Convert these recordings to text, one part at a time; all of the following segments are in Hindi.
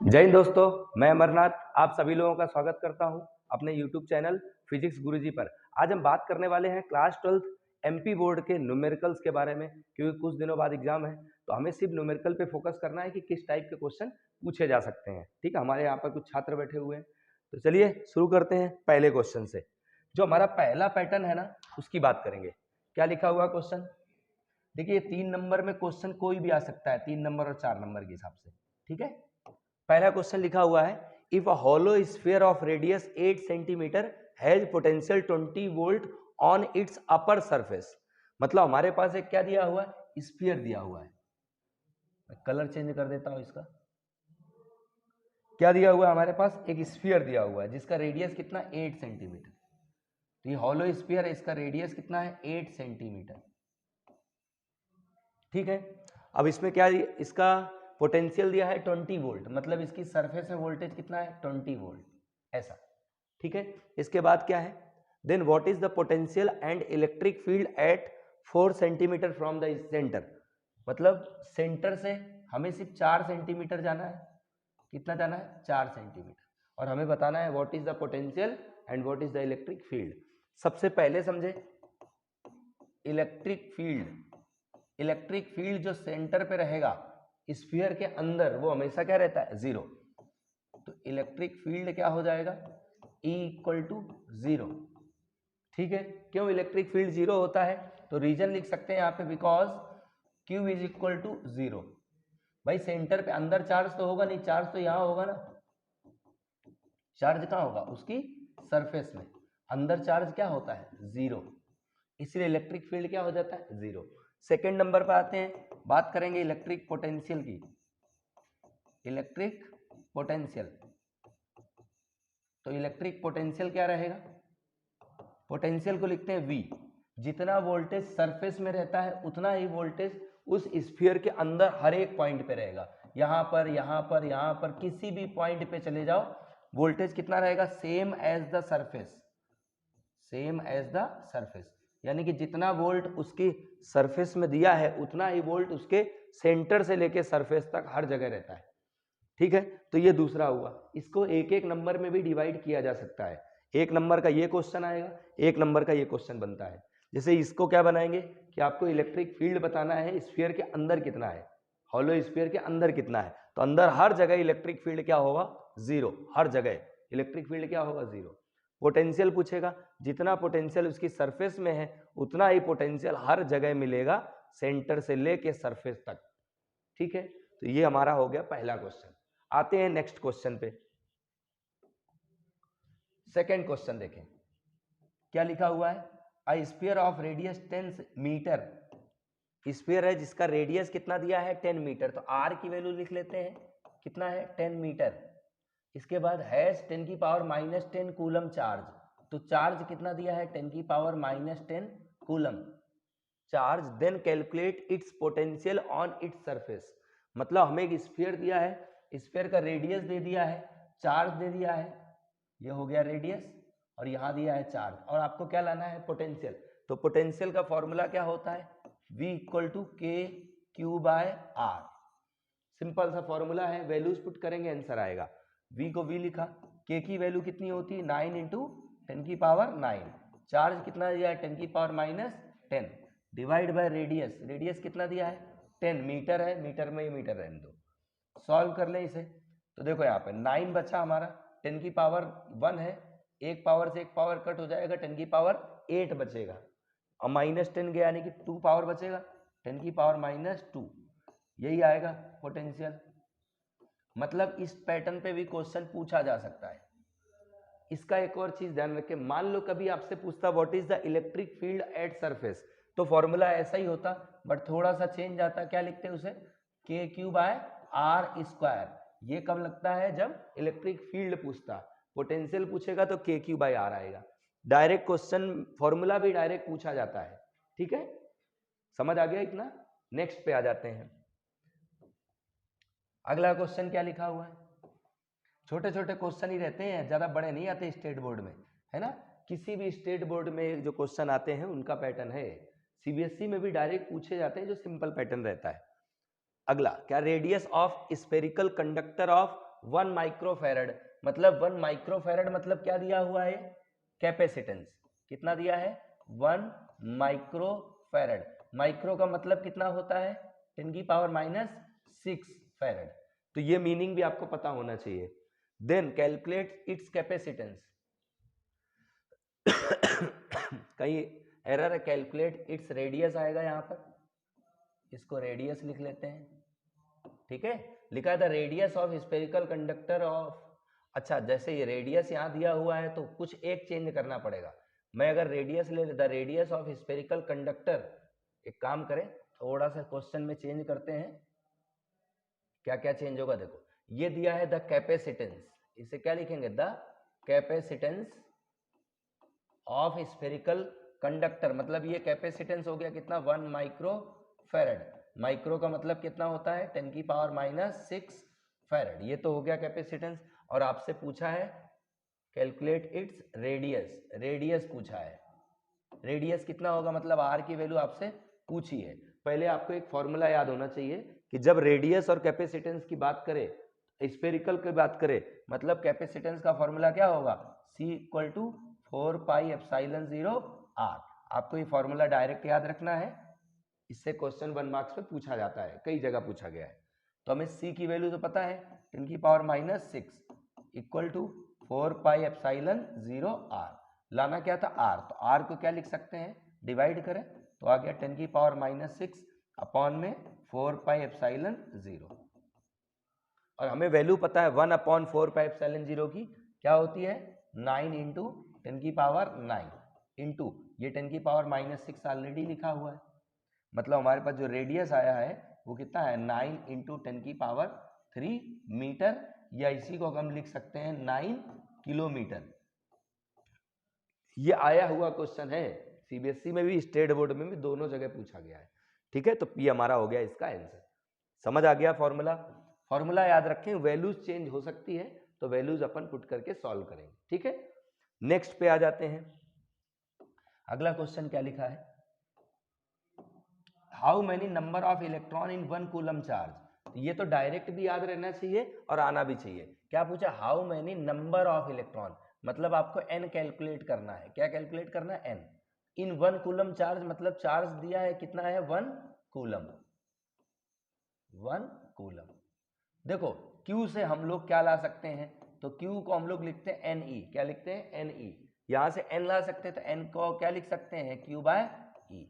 जय हिंद दोस्तों, मैं अमरनाथ आप सभी लोगों का स्वागत करता हूं अपने YouTube चैनल फिजिक्स गुरुजी पर। आज हम बात करने वाले हैं क्लास 12 एमपी बोर्ड के न्यूमेरिकल्स के बारे में, क्योंकि कुछ दिनों बाद एग्जाम है तो हमें सिर्फ न्यूमेरिकल पे फोकस करना है कि किस टाइप के क्वेश्चन पूछे जा सकते हैं। ठीक है, हमारे यहाँ पर कुछ छात्र बैठे हुए हैं, तो चलिए शुरू करते हैं पहले क्वेश्चन से। जो हमारा पहला पैटर्न है ना, उसकी बात करेंगे। क्या लिखा हुआ क्वेश्चन? देखिए 3 नंबर में क्वेश्चन कोई भी आ सकता है, 3 नंबर और 4 नंबर के हिसाब से। ठीक है, पहला क्वेश्चन लिखा हुआ है, if a hollow sphere of radius 8 centimetre has potential 20 volt on it's upper surface. मतलब हमारे पास एक क्या दिया हुआ है, स्फीयर दिया हुआ है। मैं कलर चेंज कर देता हूं इसका। क्या दिया हुआ है हमारे पास? एक स्फीयर दिया हुआ है जिसका रेडियस कितना, 8 सेंटीमीटर। तो ये हॉलो स्फीयर है, इसका रेडियस कितना है, 8 सेंटीमीटर। ठीक है, अब इसमें क्या इसका पोटेंशियल दिया है 20 वोल्ट, मतलब इसकी सरफेस में वोल्टेज कितना है, 20 वोल्ट, ऐसा। ठीक है, इसके बाद क्या है, then what is the potential and electric field at 4 centimetre from the centre. मतलब सेंटर से हमें सिर्फ 4 सेंटीमीटर जाना है। कितना जाना है, 4 सेंटीमीटर, और हमें बताना है what is the potential and what is the electric field. सबसे पहले समझे इलेक्ट्रिक फील्ड। इलेक्ट्रिक फील्ड जो सेंटर पे रहेगा स्फीयर के अंदर, वो हमेशा क्या रहता है, जीरो। तो इलेक्ट्रिक फील्ड क्या हो जाएगा, E इक्वल टू जीरो। ठीक है, क्यों इलेक्ट्रिक फील्ड जीरो होता है? तो रीजन लिख सकते हैं यहाँ पे, because Q is equal to zero. भाई सेंटर पे अंदर चार्ज तो होगा नहीं, चार्ज तो यहाँ होगा ना। चार्ज कहाँ होगा, उसकी सरफेस में। अंदर चार्ज क्या होता है, जीरो, इसलिए इलेक्ट्रिक फील्ड क्या हो जाता है, जीरो। सेकेंड नंबर पर आते हैं, बात करेंगे इलेक्ट्रिक पोटेंशियल की। इलेक्ट्रिक पोटेंशियल, तो इलेक्ट्रिक पोटेंशियल क्या रहेगा, पोटेंशियल को लिखते हैं V। जितना वोल्टेज सरफेस में रहता है उतना ही वोल्टेज उस स्फीयर के अंदर हर एक पॉइंट पे रहेगा। यहाँ पर, यहाँ पर, यहाँ पर, किसी भी पॉइंट पे चले जाओ, वोल्टेज कितना रहेगा, same as the surface. Same as the surface, यानी कि जितना वोल्ट उसकी सरफेस में दिया है उतना ही वोल्ट उसके सेंटर से लेके सरफेस तक हर जगह रहता है। ठीक है, तो ये दूसरा हुआ। इसको एक एक नंबर में भी डिवाइड किया जा सकता है। एक नंबर का ये क्वेश्चन आएगा, एक नंबर का ये क्वेश्चन बनता है। जैसे इसको क्या बनाएंगे कि आपको इलेक्ट्रिक फील्ड बताना है, स्फीयर के अंदर कितना है, हॉलो स्फीयर के अंदर कितना है। तो अंदर हर जगह इलेक्ट्रिक फील्ड क्या होगा, जीरो। हर जगह इलेक्ट्रिक फील्ड क्या होगा, जीरो। पोटेंशियल पूछेगा, जितना पोटेंशियल उसकी सरफेस में है उतना ही पोटेंशियल हर जगह मिलेगा, सेंटर से लेके सरफेस तक। ठीक है, तो ये हमारा हो गया पहला क्वेश्चन। आते हैं नेक्स्ट क्वेश्चन पे। सेकेंड क्वेश्चन देखें, क्या लिखा हुआ है, a sphere of radius 10 metre. Sphere है जिसका रेडियस कितना दिया है, 10 मीटर। तो आर की वैल्यू लिख लेते हैं, कितना है, 10 मीटर। इसके बाद हैज 10 की पावर -10 कूलम चार्ज। तो चार्ज कितना दिया है, 10 की power -10 coulomb charge. Then calculate its potential on its surface. मतलब हमें एक स्फीयर दिया है, स्फीयर का रेडियस दे दिया है, चार्ज दे दिया है, ये हो गया रेडियस, और यहां दिया है चार्ज, और आपको क्या लाना है, पोटेंशियल। तो पोटेंशियल का फॉर्मूला क्या होता है, V equal to KQ/R। Simple सा फॉर्मूला है, वैल्यूज पुट करेंगे आंसर आएगा। V को V लिखा, K की वैल्यू कितनी होती है, 9 इंटू 10 की पावर 9। चार्ज कितना दिया है, 10 की power -10 divide by radius. Radius कितना दिया है, 10 मीटर है, मीटर में ही मीटर रहने दो। सॉल्व कर ले इसे, तो देखो यहाँ पे 9 बचा हमारा, 10 की पावर 1 है, एक पावर से एक पावर कट हो जाएगा, 10 की पावर 8 बचेगा, और -10 गया यानी कि 2 पावर बचेगा, 10 की पावर -2। यही आएगा पोटेंशियल। मतलब इस पैटर्न पे भी क्वेश्चन पूछा जा सकता है। इसका एक और चीज ध्यान रखें, मान लो कभी आपसे पूछता what is the electric field at surface, तो फॉर्मूला ऐसा ही होता, बट थोड़ा सा चेंज आता। क्या लिखते हैं उसे, KQ/R²। ये कब लगता है, जब इलेक्ट्रिक फील्ड पूछता। पोटेंशियल पूछेगा तो KQ/R आएगा। डायरेक्ट क्वेश्चन फॉर्मूला भी डायरेक्ट पूछा जाता है। ठीक है, समझ आ गया इतना। नेक्स्ट पे आ जाते हैं। अगला क्वेश्चन क्या लिखा हुआ है, छोटे छोटे क्वेश्चन ही रहते हैं, ज्यादा बड़े नहीं आते स्टेट बोर्ड में, है ना। किसी भी स्टेट बोर्ड में जो क्वेश्चन आते हैं उनका पैटर्न है। सीबीएसई में भी डायरेक्ट पूछे जाते हैं, जो सिंपल पैटर्न रहता है। अगला क्या, radius of spherical conductor of 1 microfarad, मतलब 1 माइक्रोफेरेड मतलब क्या दिया हुआ है, कैपेसिटेंस कितना दिया है, 1 माइक्रोफेरेड। माइक्रो का मतलब कितना होता है, 10⁻⁻6 फेरेड। तो ये मीनिंग भी आपको पता होना चाहिए। देन कैलकुलेट इट्स कैपेसिटेंस कहीं एरर है, कैलकुलेट इट्स रेडियस आएगा यहाँ पर, इसको रेडियस लिख लेते हैं, ठीक है। लिखा है the radius of spherical conductor of, अच्छा जैसे ये रेडियस यहाँ दिया हुआ है तो कुछ एक चेंज करना पड़ेगा। मैं अगर रेडियस ले, the radius of spherical conductor, एक काम करें थोड़ा सा क्वेश्चन में चेंज करते हैं, क्या क्या चेंज होगा देखो। ये दिया है द कैपेसिटेंस, इसे क्या लिखेंगे, the capacitance of spherical conductor, मतलब ये कैपेसिटेंस हो गया कितना, 1 माइक्रोफेरेड। माइक्रो का मतलब कितना होता है, 10⁻⁻6 फेरेड। ये तो हो गया कैपेसिटेंस। और आपसे पूछा है कैलकुलेट इट्स रेडियस, रेडियस पूछा है, रेडियस कितना होगा, मतलब आर की वैल्यू आपसे पूछी है। पहले आपको एक फॉर्मूला याद होना चाहिए कि जब रेडियस और कैपेसिटेंस की बात करें, स्फेरिकल की बात करें, मतलब कैपेसिटेंस का फॉर्मूला क्या होगा, C = 4πε0 r। आपको ये फॉर्मूला डायरेक्ट याद रखना है, इससे क्वेश्चन 1 मार्क्स में पूछा जाता है, कई जगह पूछा गया है। तो हमें C की वैल्यू तो पता है, 10⁻⁻6 = 4πε0 r। लाना क्या था, r, तो r को क्या लिख सकते हैं, डिवाइड करें तो आ गया 10⁻⁻6 अपॉन में 4πε0। और हमें वैल्यू पता है 1/4πε0 की क्या होती है, 9 × 10⁻9 इंटू ये 10⁻⁻6 ऑलरेडी लिखा हुआ है, मतलब हमारे पास जो रेडियस आया है वो कितना है, 9 × 10⁻3 मीटर, या इसी को हम लिख सकते हैं 9 किलोमीटर। ये आया हुआ क्वेश्चन है, सीबीएसई में भी स्टेट बोर्ड में भी, दोनों जगह पूछा गया है, ठीक है। तो ये हमारा हो गया इसका आंसर। समझ आ गया फॉर्मूला, फॉर्मूला याद रखें, वैल्यूज चेंज हो सकती है तो वैल्यूज अपन पुट करके सॉल्व करेंगे, ठीक है। नेक्स्ट पे आ जाते हैं, अगला क्वेश्चन क्या लिखा है, how many number of electron in 1 coulomb charge. ये तो डायरेक्ट भी याद रहना चाहिए और आना भी चाहिए। क्या पूछा, how many number of electron, मतलब आपको n कैलकुलेट करना है, क्या कैलकुलेट करना है, n इन 1 कूलम चार्ज, मतलब चार्ज दिया है कितना है, 1 कूलम, 1 कूलम। देखो Q से हम लोग क्या ला सकते हैं, तो Q को हम लोग लिखते हैं Ne, क्या लिखते हैं, Ne। यहां से n ला सकते हैं तो n को क्या लिख सकते हैं, Q/E।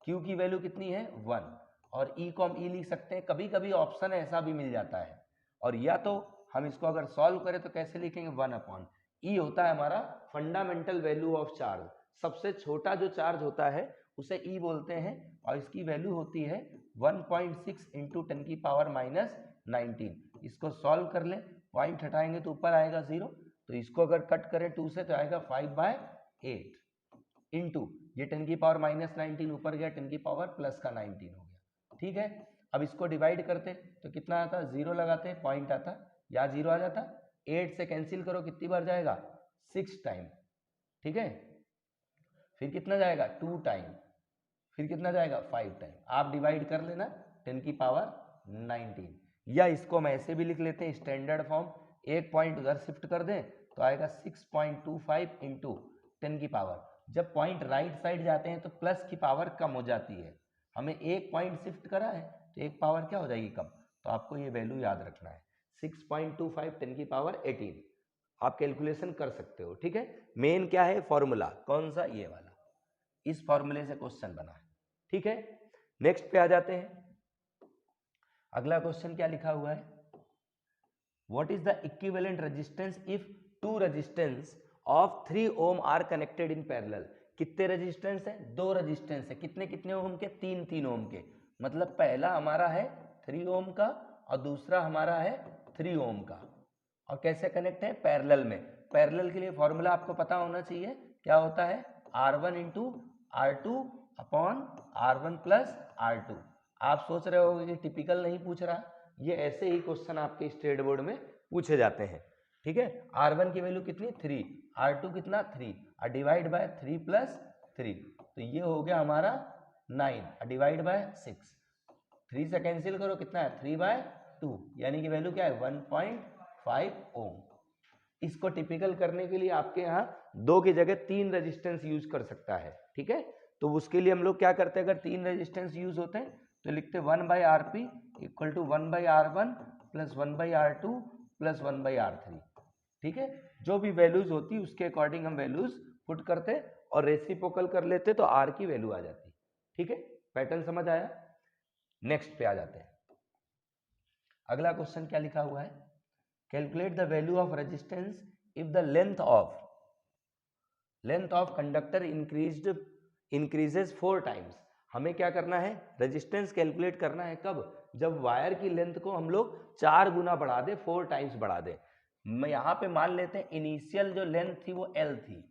Q की वैल्यू कितनी है, 1, और E को हम E लिख सकते हैं। कभी कभी ऑप्शन ऐसा भी मिल जाता है, और या तो हम इसको अगर सॉल्व करें तो कैसे लिखेंगे, 1/E होता है हमारा फंडामेंटल वैल्यू ऑफ चार्ज, सबसे छोटा जो चार्ज होता है उसे E बोलते हैं, और इसकी वैल्यू होती है 1.6 × 10⁻⁻19। इसको सॉल्व कर लें, पॉइंट हटाएंगे तो ऊपर आएगा 0, तो इसको अगर कट करें 2 से तो आएगा 5/8 इंटू ये 10⁻⁻19 ऊपर गया 10⁻+19 हो गया, ठीक है। अब इसको डिवाइड करते तो कितना आता, 0 लगाते पॉइंट आता, या 0 आ जाता, 8 से कैंसिल करो कितनी बार जाएगा, 6 टाइम, ठीक है। फिर कितना जाएगा, 2 टाइम, फिर कितना जाएगा, 5 टाइम। आप डिवाइड कर लेना 10⁻19, या इसको हम ऐसे भी लिख लेते हैं स्टैंडर्ड फॉर्म, एक पॉइंट उधर शिफ्ट कर दें तो आएगा 6.25 × 10⁻। जब पॉइंट राइट साइड जाते हैं तो प्लस की पावर कम हो जाती है, हमें एक पॉइंट शिफ्ट करा है तो एक पावर क्या हो जाएगी, कम। तो आपको ये वैल्यू याद रखना है, 6.25 10⁻18। आप कैलकुलेशन कर सकते हो, ठीक है। मेन क्या है फॉर्मूला, कौन सा, ये वाला, इस फॉर्मूले से क्वेश्चन बना है, ठीक है। नेक्स्ट पे आ जाते हैं, अगला क्वेश्चन क्या लिखा हुआ है, what is the equivalent resistance if 2 resistance of 3 ohm are connected in parallel. कितने रेजिस्टेंस है, 2 रेजिस्टेंस है, कितने कितने ओम के, 3 ओम के, मतलब पहला हमारा है 3 ओम का और दूसरा हमारा है 3 ओम का, और कैसे कनेक्ट है, पैरेलल में। पैरेलल के लिए फॉर्मूला आपको पता होना चाहिए, क्या होता है, R1 × R2 upon R1 + R2। आप सोच रहे होगे कि टिपिकल नहीं पूछ रहा, ये ऐसे ही क्वेश्चन आपके स्टेट बोर्ड में पूछे जाते हैं, ठीक है। R1 की वैल्यू कितनी, 3, R2 कितना, 3, और डिवाइड बाय 3 + 3, तो ये हो गया हमारा 9, डिवाइड बाय 6, 3 से कैंसिल करो कितना है, 3/2, यानी कि वैल्यू क्या है, 1.5। 5 ओम। इसको टिपिकल करने के लिए आपके यहाँ 2 की जगह 3 रेजिस्टेंस यूज कर सकता है, ठीक है। तो उसके लिए हम लोग क्या करते हैं, अगर 3 रेजिस्टेंस यूज होते हैं तो लिखते 1/Rp equal to 1/R1 plus 1/R2 plus 1/R3, ठीक है। जो भी वैल्यूज होती उसके अकॉर्डिंग हम वैल्यूज पुट करते और रेसिप्रोकल कर लेते तो R की वैल्यू आ जाती, ठीक है। पैटर्न समझ आया। नेक्स्ट पे आ जाते हैं। अगला क्वेश्चन क्या लिखा हुआ है, calculate the value of resistance if the length of conductor increases 4 times. हमें क्या करना है, रेजिस्टेंस कैलकुलेट करना है कब, जब वायर की लेंथ को हम लोग 4 गुना बढ़ा दे, 4 टाइम्स बढ़ा दे। मैं यहाँ पे मान लेते हैं इनिशियल जो लेंथ थी वो L थी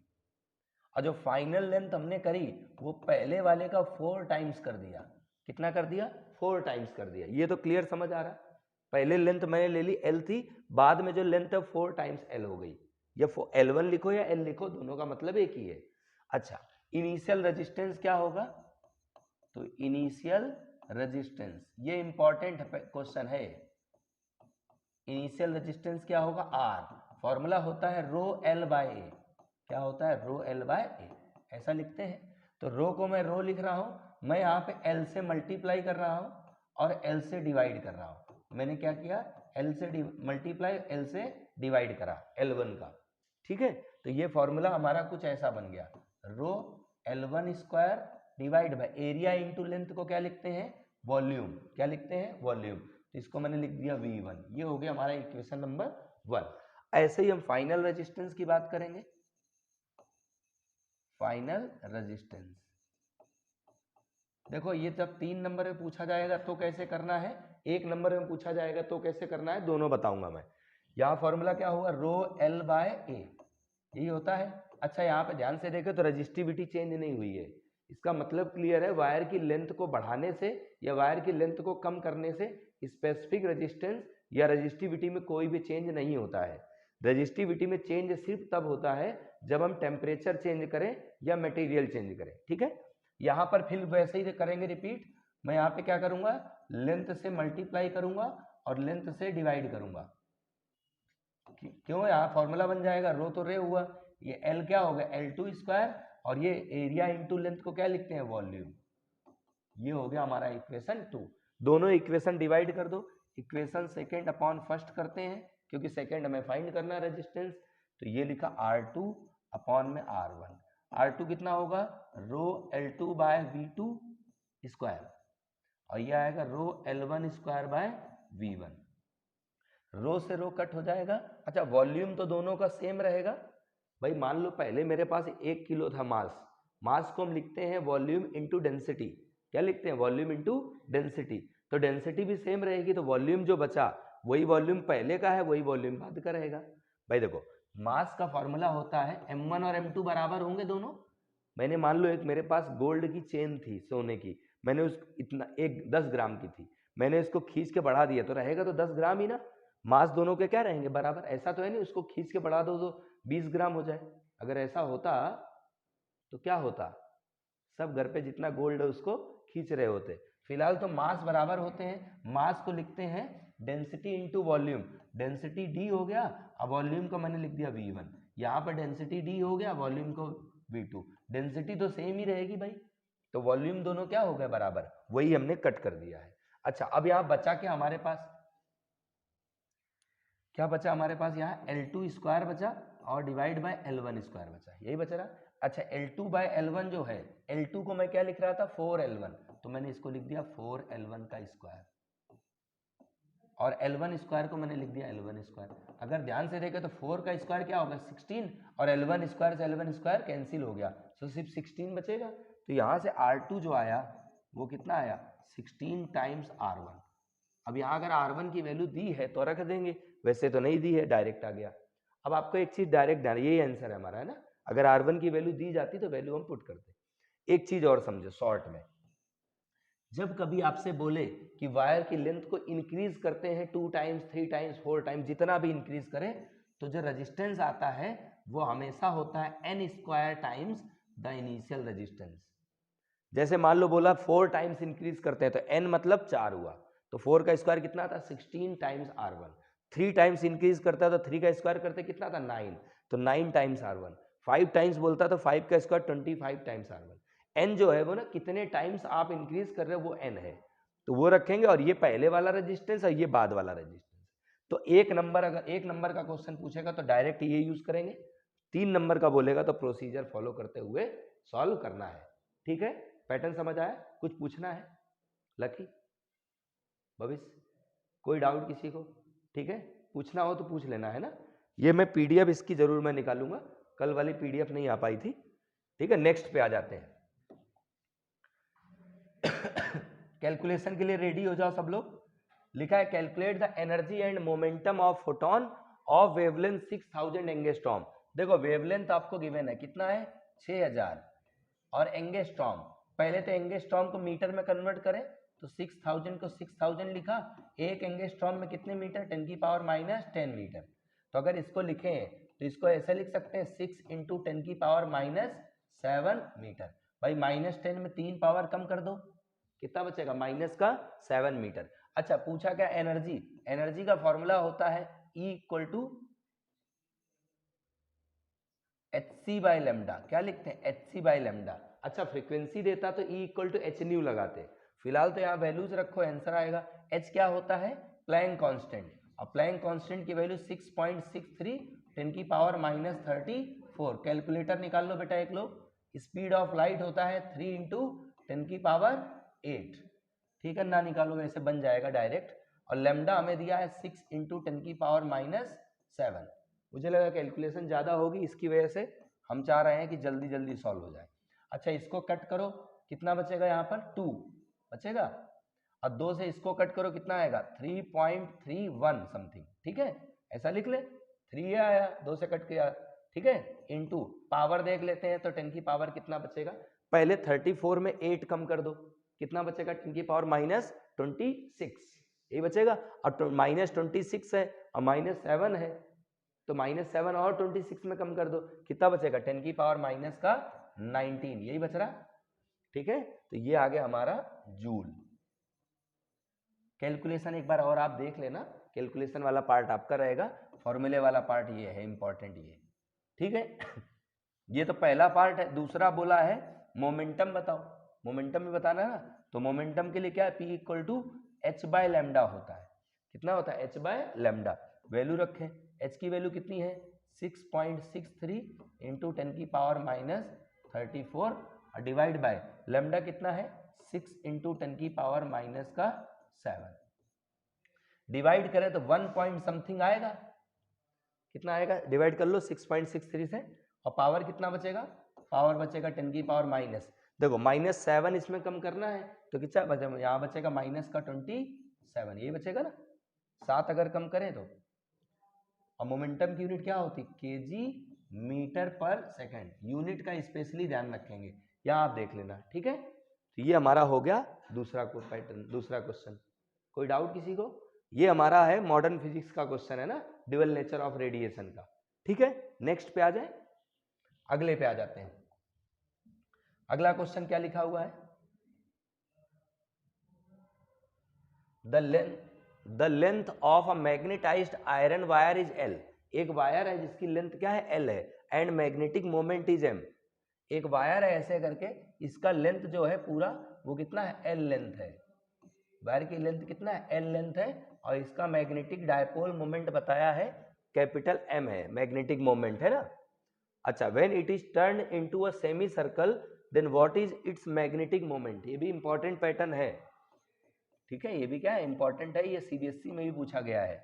और जो फाइनल लेंथ हमने करी वो पहले वाले का 4 टाइम्स कर दिया। कितना कर दिया, 4 टाइम्स कर दिया। ये तो क्लियर समझ आ रहा। पहले लेंथ मैंने ले ली L थी, बाद में जो लेंथ है 4 टाइम्स L हो गई। या L1 लिखो या L लिखो, दोनों का मतलब एक ही है। अच्छा, इनिशियल रेजिस्टेंस क्या होगा, तो इनिशियल रेजिस्टेंस, ये इंपॉर्टेंट क्वेश्चन है। इनिशियल रेजिस्टेंस क्या होगा, R। फॉर्मूला होता है रो L बाय ए। क्या होता है, रो L बाय ए, ऐसा लिखते हैं। तो रो को मैं रो लिख रहा हूं, मैं यहाँ पे L से मल्टीप्लाई कर रहा हूं और L से डिवाइड कर रहा हूं। मैंने क्या किया, L से मल्टीप्लाई L से डिवाइड करा L1 का, ठीक है। तो ये फॉर्मूला हमारा कुछ ऐसा बन गया, रो L1 square divide by area into length को क्या लिखते हैं, वॉल्यूम। क्या लिखते हैं, वॉल्यूम। तो इसको मैंने लिख दिया V1। ये हो गया हमारा इक्वेशन नंबर 1। ऐसे ही हम फाइनल रेजिस्टेंस की बात करेंगे। फाइनल रेजिस्टेंस देखो, ये जब 3 नंबर में पूछा जाएगा तो कैसे करना है, 1 नंबर में पूछा जाएगा तो कैसे करना है, दोनों बताऊंगा मैं। यहाँ फॉर्मूला क्या होगा, रो L बाय ए, यही होता है। अच्छा, यहाँ पे ध्यान से देखें तो रेजिस्टिविटी चेंज नहीं हुई है। इसका मतलब क्लियर है, वायर की लेंथ को बढ़ाने से या वायर की लेंथ को कम करने से स्पेसिफिक रेजिस्टेंस या रेजिस्टिविटी में कोई भी चेंज नहीं होता है। रेजिस्टिविटी में चेंज सिर्फ तब होता है जब हम टेम्परेचर चेंज करें या मटेरियल चेंज करें, ठीक है। यहाँ पर फिर वैसे ही करेंगे रिपीट। मैं यहाँ पे क्या करूंगा, लेंथ से मल्टीप्लाई करूंगा और लेंथ से डिवाइड करूंगा। क्यों, यहाँ फॉर्मूला बन जाएगा, रो तो रे हुआ, ये L क्या होगा, L2 स्क्वायर, और ये एरिया इंटू लेंथ को क्या लिखते हैं, वॉल्यूम। ये हो गया हमारा इक्वेशन 2। दोनों इक्वेशन डिवाइड कर दो। इक्वेशन सेकेंड अपॉन फर्स्ट करते हैं क्योंकि सेकेंड हमें फाइंड करना है रेजिस्टेंस। तो ये लिखा R2 अपॉन में R1। R2 कितना होगा, रो L2 बाय V2 स्क्वायर, और ये आएगा रो L1 स्क्वायर बाय V1। रो से रो कट हो जाएगा। अच्छा, वॉल्यूम तो दोनों का सेम रहेगा भाई। मान लो पहले मेरे पास 1 किलो था मास को हम लिखते हैं वॉल्यूम इंटू डेंसिटी। क्या लिखते हैं, वॉल्यूम इंटू डेंसिटी। तो डेंसिटी भी सेम रहेगी, तो वॉल्यूम जो बचा वही वॉल्यूम पहले का है, वही वॉल्यूम बाद का रहेगा। भाई देखो, मास का फॉर्मूला होता है M1 और M2 बराबर होंगे दोनों। मैंने मान लो एक मेरे पास गोल्ड की चेन थी सोने की, मैंने उस इतना 10 ग्राम की थी, मैंने इसको खींच के बढ़ा दिया तो रहेगा तो 10 ग्राम ही ना। मास दोनों के क्या रहेंगे, बराबर। ऐसा तो है नहीं उसको खींच के बढ़ा दो तो 20 ग्राम हो जाए। अगर ऐसा होता तो क्या होता, सब घर पे जितना गोल्ड है उसको खींच रहे होते। फिलहाल तो मास बराबर होते हैं। मास को लिखते हैं density into volume. Density D हो गया, अब वॉल्यूम को मैंने लिख दिया V1। यहाँ पर डेंसिटी D हो गया, वॉल्यूम को V2। डेंसिटी तो सेम ही रहेगी भाई, तो वॉल्यूम दोनों क्या हो गए, बराबर। वही हमने कट कर दिया है। अच्छा, अब यहाँ बचा क्या हमारे पास, क्या बचा हमारे पास, यहाँ L2 स्क्वायर बचा और डिवाइड बाय L1 स्क्वायर बचा, यही बच रहा। अच्छा, L2 बाय L1 जो है, L2 को मैं क्या लिख रहा था, 4L1, तो मैंने इसको लिख दिया 4L1 का स्क्वायर, और L1 स्क्वायर को मैंने लिख दिया L1 स्क्वायर। अगर ध्यान से देखें तो 4 का स्क्वायर क्या होगा, 16, और L1 स्क्वायर से L1 स्क्वायर कैंसिल हो गया, तो सिर्फ 16 बचेगा। तो यहाँ से R2 जो आया वो कितना आया, 16 टाइम्स R1। अब यहाँ अगर R1 की वैल्यू दी है तो रख देंगे, वैसे तो नहीं दी है, डायरेक्ट आ गया। अब आपको एक चीज डायरेक्ट यही आंसर है हमारा, है ना। अगर R1 की वैल्यू दी जाती तो वैल्यू हम पुट करते। एक चीज और समझो शॉर्ट में, जब कभी आपसे बोले कि वायर की लेंथ को इंक्रीज करते हैं 2 टाइम्स 3 टाइम्स 4 टाइम्स, जितना भी इंक्रीज करें, तो जो रेजिस्टेंस आता है वो हमेशा होता है n square times the initial resistance. जैसे मान लो बोला 4 टाइम्स इंक्रीज करते हैं तो n मतलब 4 हुआ, तो 4 का स्क्वायर कितना था, 16 टाइम्स R1। 3 टाइम्स इंक्रीज करता तो 3 का स्क्वायर करते कितना था 9, तो 9 टाइम्स R1, 5 टाइम्स बोलता तो 5 का स्क्वायर 25 टाइम्स R1। n जो है वो ना कितने टाइम्स आप इंक्रीज कर रहे हो वो n है, तो वो रखेंगे, और ये पहले वाला रेजिस्टेंस और ये बाद वाला रेजिस्टेंस। तो अगर एक नंबर का क्वेश्चन पूछेगा तो डायरेक्ट ये यूज करेंगे, 3 नंबर का बोलेगा तो प्रोसीजर फॉलो करते हुए सॉल्व करना है। ठीक है, पैटर्न समझ आया? कुछ पूछना है लकी, भविष्य, कोई डाउट किसी को? ठीक है, पूछना हो तो पूछ लेना है ना। ये मैं पीडीएफ इसकी जरूर मैं निकालूंगा, कल वाली पीडीएफ नहीं आ पाई थी। ठीक है, नेक्स्ट पे आ जाते हैं। कैलकुलेशन के लिए रेडी हो जाओ सब लोग। लिखा है calculate the energy and momentum of photon of wavelength 6000 angstrom. देखो वेवलेंथ आपको गिवन है, कितना है 6000, और एंगस्ट्रॉम, पहले तो एंगस्ट्रॉम को मीटर में कन्वर्ट करें तो 6000 को 6000 लिखा, एक एंगस्ट्रॉम में कितने मीटर, 10 की पावर माइनस 10 मीटर। तो अगर इसको लिखें तो इसको ऐसे लिख सकते हैं 6 इंटू 10 की पावर माइनस 7 मीटर। भाई माइनस 10 में 3 पावर कम कर दो, कितना बचेगा माइनस का 7 मीटर। अच्छा पूछा क्या एनर्जी, एनर्जी का फॉर्मूला होता है E equal to hc by lambda, क्या लिखते हैं hc बाय लेमडा। अच्छा फ्रीक्वेंसी देता तो E equal to h nu लगाते, फिलहाल तो यहाँ वैल्यूज रखो, आंसर आएगा। h क्या होता है प्लैंक कांस्टेंट, और प्लैंक कांस्टेंट की वैल्यू 6.63 10 की पावर माइनस 34। कैलकुलेटर निकाल लो बेटा एक लोग। स्पीड ऑफ लाइट होता है 3 इंटू 10 की पावर 8, ठीक है ना, निकालो वैसे बन जाएगा डायरेक्ट। और लेमडा हमें दिया है 6 इंटू 10 की पावर माइनस 7। मुझे लगा कैलकुलेशन ज़्यादा होगी, इसकी वजह से हम चाह रहे हैं कि जल्दी जल्दी सॉल्व हो जाए। अच्छा इसको कट करो, कितना बचेगा यहाँ पर 2 बचेगा, और 2 से इसको कट करो कितना आएगा 3.31 समथिंग। ठीक है ऐसा लिख ले, 3 आया 2 से कट किया, ठीक है, इनटू पावर देख लेते हैं तो 10 की पावर कितना बचेगा, पहले 34 में 8 कम कर दो, कितना बचेगा 10 की पावर माइनस 26, यही बचेगा। और माइनस 26 है और माइनस 7 है, तो माइनस 7 और 26 में कम कर दो, कितना बचेगा 10 की पावर माइनस का 19, यही बच रहा। ठीक है तो ये आ गया हमारा जूल। कैलकुलेशन एक बार और आप देख लेना, कैलकुलेशन वाला पार्ट आपका रहेगा, फॉर्मूले वाला पार्ट ये है इंपॉर्टेंट ये। ठीक है ये तो पहला पार्ट है। दूसरा बोला है मोमेंटम बताओ, मोमेंटम में बताना है ना, तो मोमेंटम के लिए क्या है P equal to h by lambda होता है, कितना होता है h बाय लेमडा। वैल्यू रखें, h की वैल्यू कितनी है 6.63 इंटू 10 की power minus 34 divide by lambda कितना है 6 इंटू 10 की पावर माइनस का 7, डिवाइड करें तो 1 पॉइंट समथिंग आएगा, कितना आएगा डिवाइड कर लो 6.63 से, और पावर कितना बचेगा, पावर बचेगा 10 की पावर माइनस, देखो माइनस 7 इसमें कम करना है तो कितना बचेगा, यहाँ बचेगा माइनस का 27, यही बचेगा ना, 7 अगर कम करें तो। और मोमेंटम की यूनिट क्या होती है केजी मीटर पर सेकंड, यूनिट का स्पेशली ध्यान रखेंगे, यहाँ आप देख लेना। ठीक है तो ये हमारा हो गया दूसरा पैटर्न, दूसरा क्वेश्चन। कोई डाउट किसी को? ये हमारा है मॉडर्न फिजिक्स का क्वेश्चन है ना, ड्यूअल नेचर ऑफ रेडिएशन का। ठीक है नेक्स्ट पे आ जाए, अगले पे आ जाते हैं। अगला क्वेश्चन क्या लिखा हुआ है, the length of a magnetised iron wire is L। एक वायर है जिसकी लेंथ क्या है L है, and magnetic moment is M। एक वायर है ऐसे करके, इसका लेंथ जो है पूरा वो कितना है L लेंथ है, वायर की लेंथ कितना है L लेंथ है, और इसका मैग्नेटिक डायपोल मोमेंट बताया है कैपिटल M है, मैग्नेटिक मोमेंट है ना। अच्छा when it is turn into a semicircle then what is its magnetic moment, ये भी इंपॉर्टेंट पैटर्न है। ठीक है ये भी क्या है इंपॉर्टेंट है, ये सीबीएसई में भी पूछा गया है।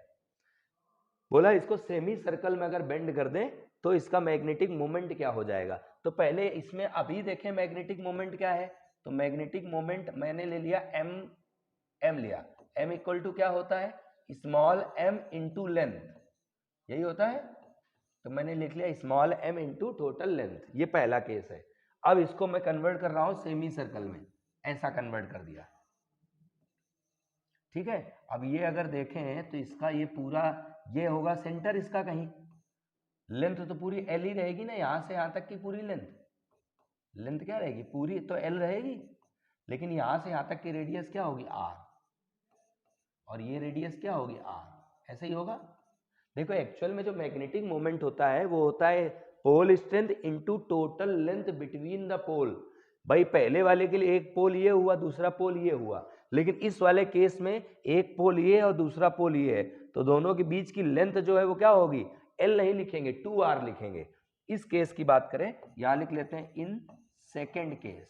बोला इसको सेमी सर्कल में अगर बेंड कर दें तो इसका मैग्नेटिक मोमेंट क्या हो जाएगा। तो पहले इसमें अभी देखें मैग्नेटिक मोमेंट क्या है, तो मैग्नेटिक मोमेंट मैंने ले लिया m लिया, m इक्वल टू क्या होता है स्मॉल m इंटू लेंथ, यही होता है, तो मैंने लिख लिया small m into total length, ये पहला केस है। अब इसको मैं कन्वर्ट कर रहा हूं सेमी सर्कल में, ऐसा कन्वर्ट कर दिया। ठीक है अब ये अगर देखें तो इसका ये पूरा ये होगा सेंटर इसका, कहीं लेंथ तो पूरी L ही रहेगी ना, यहां से यहां तक की पूरी लेंथ, लेंथ क्या रहेगी पूरी तो L रहेगी, लेकिन यहां से यहां तक की रेडियस क्या होगी R, और ये रेडियस क्या होगी R, ऐसे ही होगा। देखो एक्चुअल में जो मैग्नेटिक मोमेंट होता है वो होता है pole strength into total length between the pole. भाई पहले वाले के लिए एक पोल ये हुआ, दूसरा पोल ये हुआ, लेकिन इस वाले केस में एक पोल ये है और दूसरा पोल ये है, तो दोनों के बीच की लेंथ जो है वो क्या होगी, L नहीं लिखेंगे 2R लिखेंगे। इस केस की बात करें, यहां लिख लेते हैं in second case.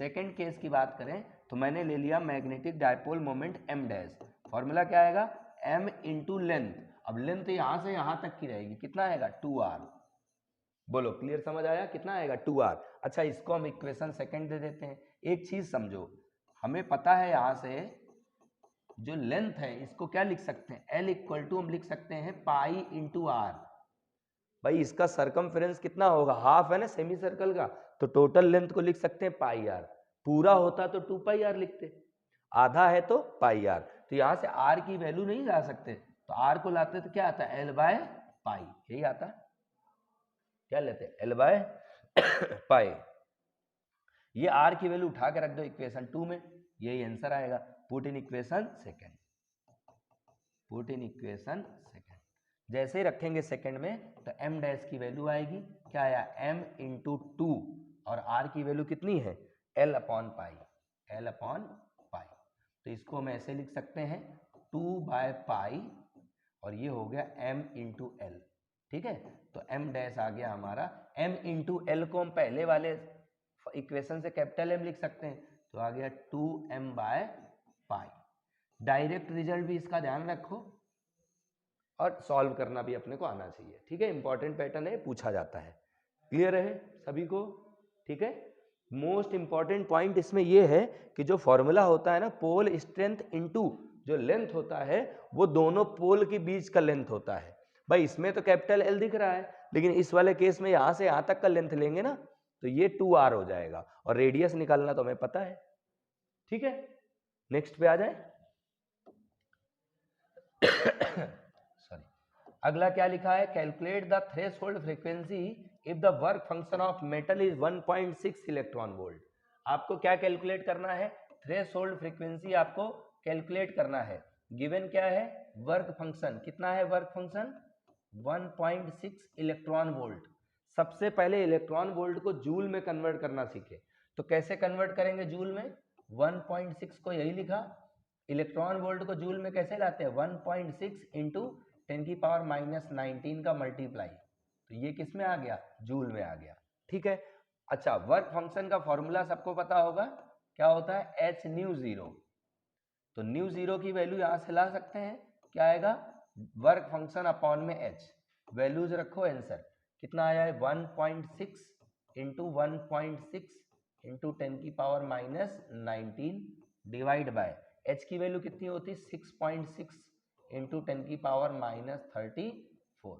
Second case की बात करें तो मैंने ले लिया magnetic dipole moment m dash, formula क्या आएगा m इंटू लेंथ। अब लेंथ यहां से यहां तक की रहेगी, कितना आएगा 2R। बोलो क्लियर, समझ आया, कितना आएगा 2R। अच्छा इसको हम इक्वेशन सेकंड दे देते हैं। एक चीज समझो, हमें पता है यहां से जो लेंथ है इसको क्या लिख सकते हैं, L इक्वल टू हम लिख सकते हैं पाई इंटू आर। भाई इसका सरकमफ्रेंस कितना होगा, हाफ है ना सेमी सर्कल का, तो टोटल लेंथ को लिख सकते हैं पाई आर। पूरा होता तो 2 पाई आर लिखते, आधा है तो पाई आर। तो यहां से आर की वैल्यू नहीं ला सकते, तो आर को लाते तो क्या आता है L बाय पाई, यही आता है। क्या लेते हैं L बाय पाई। ये आर की वैल्यू उठा के रख दो इक्वेशन 2 में, यही आंसर आएगा। Put in equation second, put in equation second. जैसे ही रखेंगे सेकंड में तो m डैश की वैल्यू आएगी, क्या आया m इंटू 2, और r की वैल्यू कितनी है L upon pi, L upon pi. तो इसको हम ऐसे लिख सकते हैं 2 बाय पाई, और ये हो गया m इंटू एल। ठीक है, तो m डैश आ गया हमारा, m इंटू एल को हम पहले वाले इक्वेशन से कैपिटल M लिख सकते हैं, तो आ गया 2m by pi. Direct result भी इसका ध्यान रखो, और सॉल्व करना भी अपने को आना चाहिए। ठीक है, इंपॉर्टेंट पैटर्न है, पूछा जाता है। क्लियर है सभी को? ठीक है, मोस्ट इंपॉर्टेंट पॉइंट इसमें यह है कि जो फॉर्मूला होता है ना, पोल स्ट्रेंथ इनटू जो लेंथ होता है वो दोनों पोल के बीच का लेंथ होता है। भाई इसमें तो कैपिटल L दिख रहा है, लेकिन इस वाले केस में यहां से यहां तक का लेंथ लेंगे ना, तो ये 2R हो जाएगा, और रेडियस निकालना तो हमें पता है। ठीक है, नेक्स्ट पे आ जाए। सॉरी, अगला क्या लिखा है, calculate the threshold frequency if the work function of metal is 1.6 electron volt. आपको क्या कैलकुलेट करना है, थ्रेशोल्ड फ्रीक्वेंसी आपको कैलकुलेट करना है। गिवन क्या है, वर्क फंक्शन कितना है, वर्क फंक्शन 1.6 इलेक्ट्रॉन वोल्ट। सबसे पहले इलेक्ट्रॉन वोल्ट को जूल में कन्वर्ट करना सीखे, तो कैसे कन्वर्ट करेंगे जूल में, 1.6 को यही लिखा, इलेक्ट्रॉन वोल्ट को जूल में कैसे लाते हैं 1.6 इंटू 10⁻⁻⁹ का मल्टीप्लाई, तो ये किस में आ गया, जूल में आ गया। ठीक है, अच्छा वर्क फंक्शन का फॉर्मूला सबको पता होगा, क्या होता है h न्यू जीरो, तो न्यू जीरो की वैल्यू यहां से ला सकते हैं, क्या आएगा वर्क फंक्शन अपॉन में h, वैल्यूज रखो, आंसर कितना आया है 1.6 into 1.6 into 10⁻⁻⁹ divide by h की वैल्यू कितनी होती है 6.6 इंटू 10⁻34।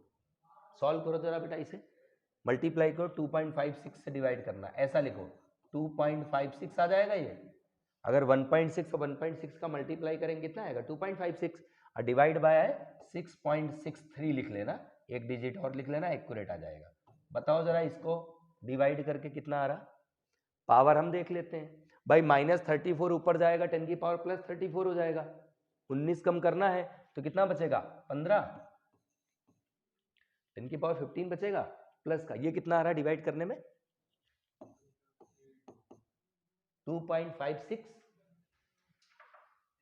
सॉल्व करो जरा बेटा, इसे मल्टीप्लाई करो, 2.56 से डिवाइड करना, ऐसा लिखो 2.56 आ जाएगा ये। अगर 1.6 और 1.6 का मल्टीप्लाई करेंगे कितना आएगा 2.56, और डिवाइड बाय है 6.63 लिख लेना, एक डिजिट और लिख लेना, एक्यूरेट आ जाएगा। बताओ जरा इसको डिवाइड करके कितना आ रहा, पावर हम देख लेते हैं। भाई -34 ऊपर जाएगा 10⁻+34 हो जाएगा, 19 कम करना है तो कितना बचेगा 15, 10⁻15 बचेगा प्लस का, ये कितना आ रहा है डिवाइड करने में 2.56।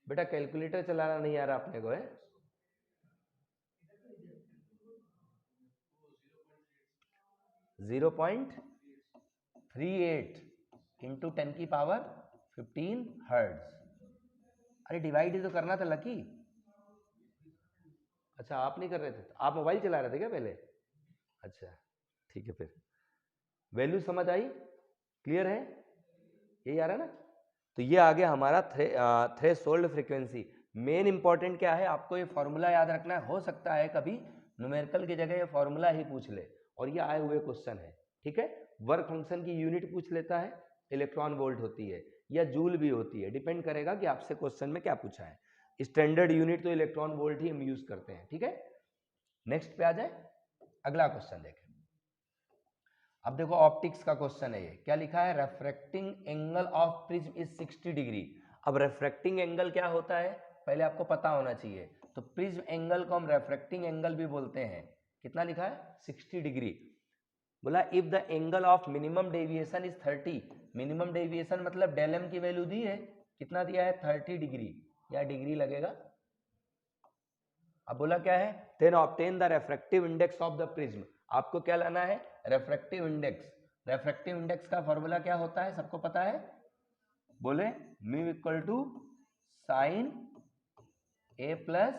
बेटा कैलकुलेटर चलाना नहीं आ रहा अपने को है, जीरो 0.38 इंटू 10⁻15 हर्ट्ज। अरे डिवाइड ही तो करना था लकी। अच्छा आप नहीं कर रहे थे, आप मोबाइल चला रहे थे क्या पहले? अच्छा ठीक है, फिर वैल्यू समझ आई, क्लियर है, यही आ रहा है ना। तो ये आ गया हमारा थ्रेशोल्ड फ्रीक्वेंसी। मेन इंपॉर्टेंट क्या है, आपको ये फॉर्मूला याद रखना है, हो सकता है कभी न्यूमेरिकल की जगह ये फॉर्मूला ही पूछ ले, और ये आए हुए क्वेश्चन है। ठीक है, वर्क फंक्शन की यूनिट पूछ लेता है, इलेक्ट्रॉन वोल्ट होती है या जूल भी होती है, डिपेंड करेगा कि आपसे क्वेश्चन में क्या पूछा है। स्टैंडर्ड यूनिट तो इलेक्ट्रॉन वोल्ट ही हम यूज करते हैं। ठीक है, नेक्स्ट पे आ जाए, अगला क्वेश्चन देखें। अब देखो ऑप्टिक्स का क्वेश्चन है ये, क्या लिखा है, refracting angle of prism is 60 degree. अब रेफ्रैक्टिंग एंगल क्या होता है पहले आपको पता होना चाहिए, तो प्रिज्म एंगल को हम रेफ्रेक्टिंग एंगल भी बोलते हैं। कितना लिखा है? 60 डिग्री। बोला if the angle of minimum deviation is 30, minimum deviation मतलब डेल एम की वैल्यू दी है, कितना दिया है? 30 डिग्री, या डिग्री लगेगा। अब बोला क्या है? Then obtain the refractive index of the prism. आपको क्या लाना है? Refractive index. रेफ्रेक्टिव इंडेक्स का फॉर्मूला क्या होता है? सबको पता है? बोले mu equal to sine A plus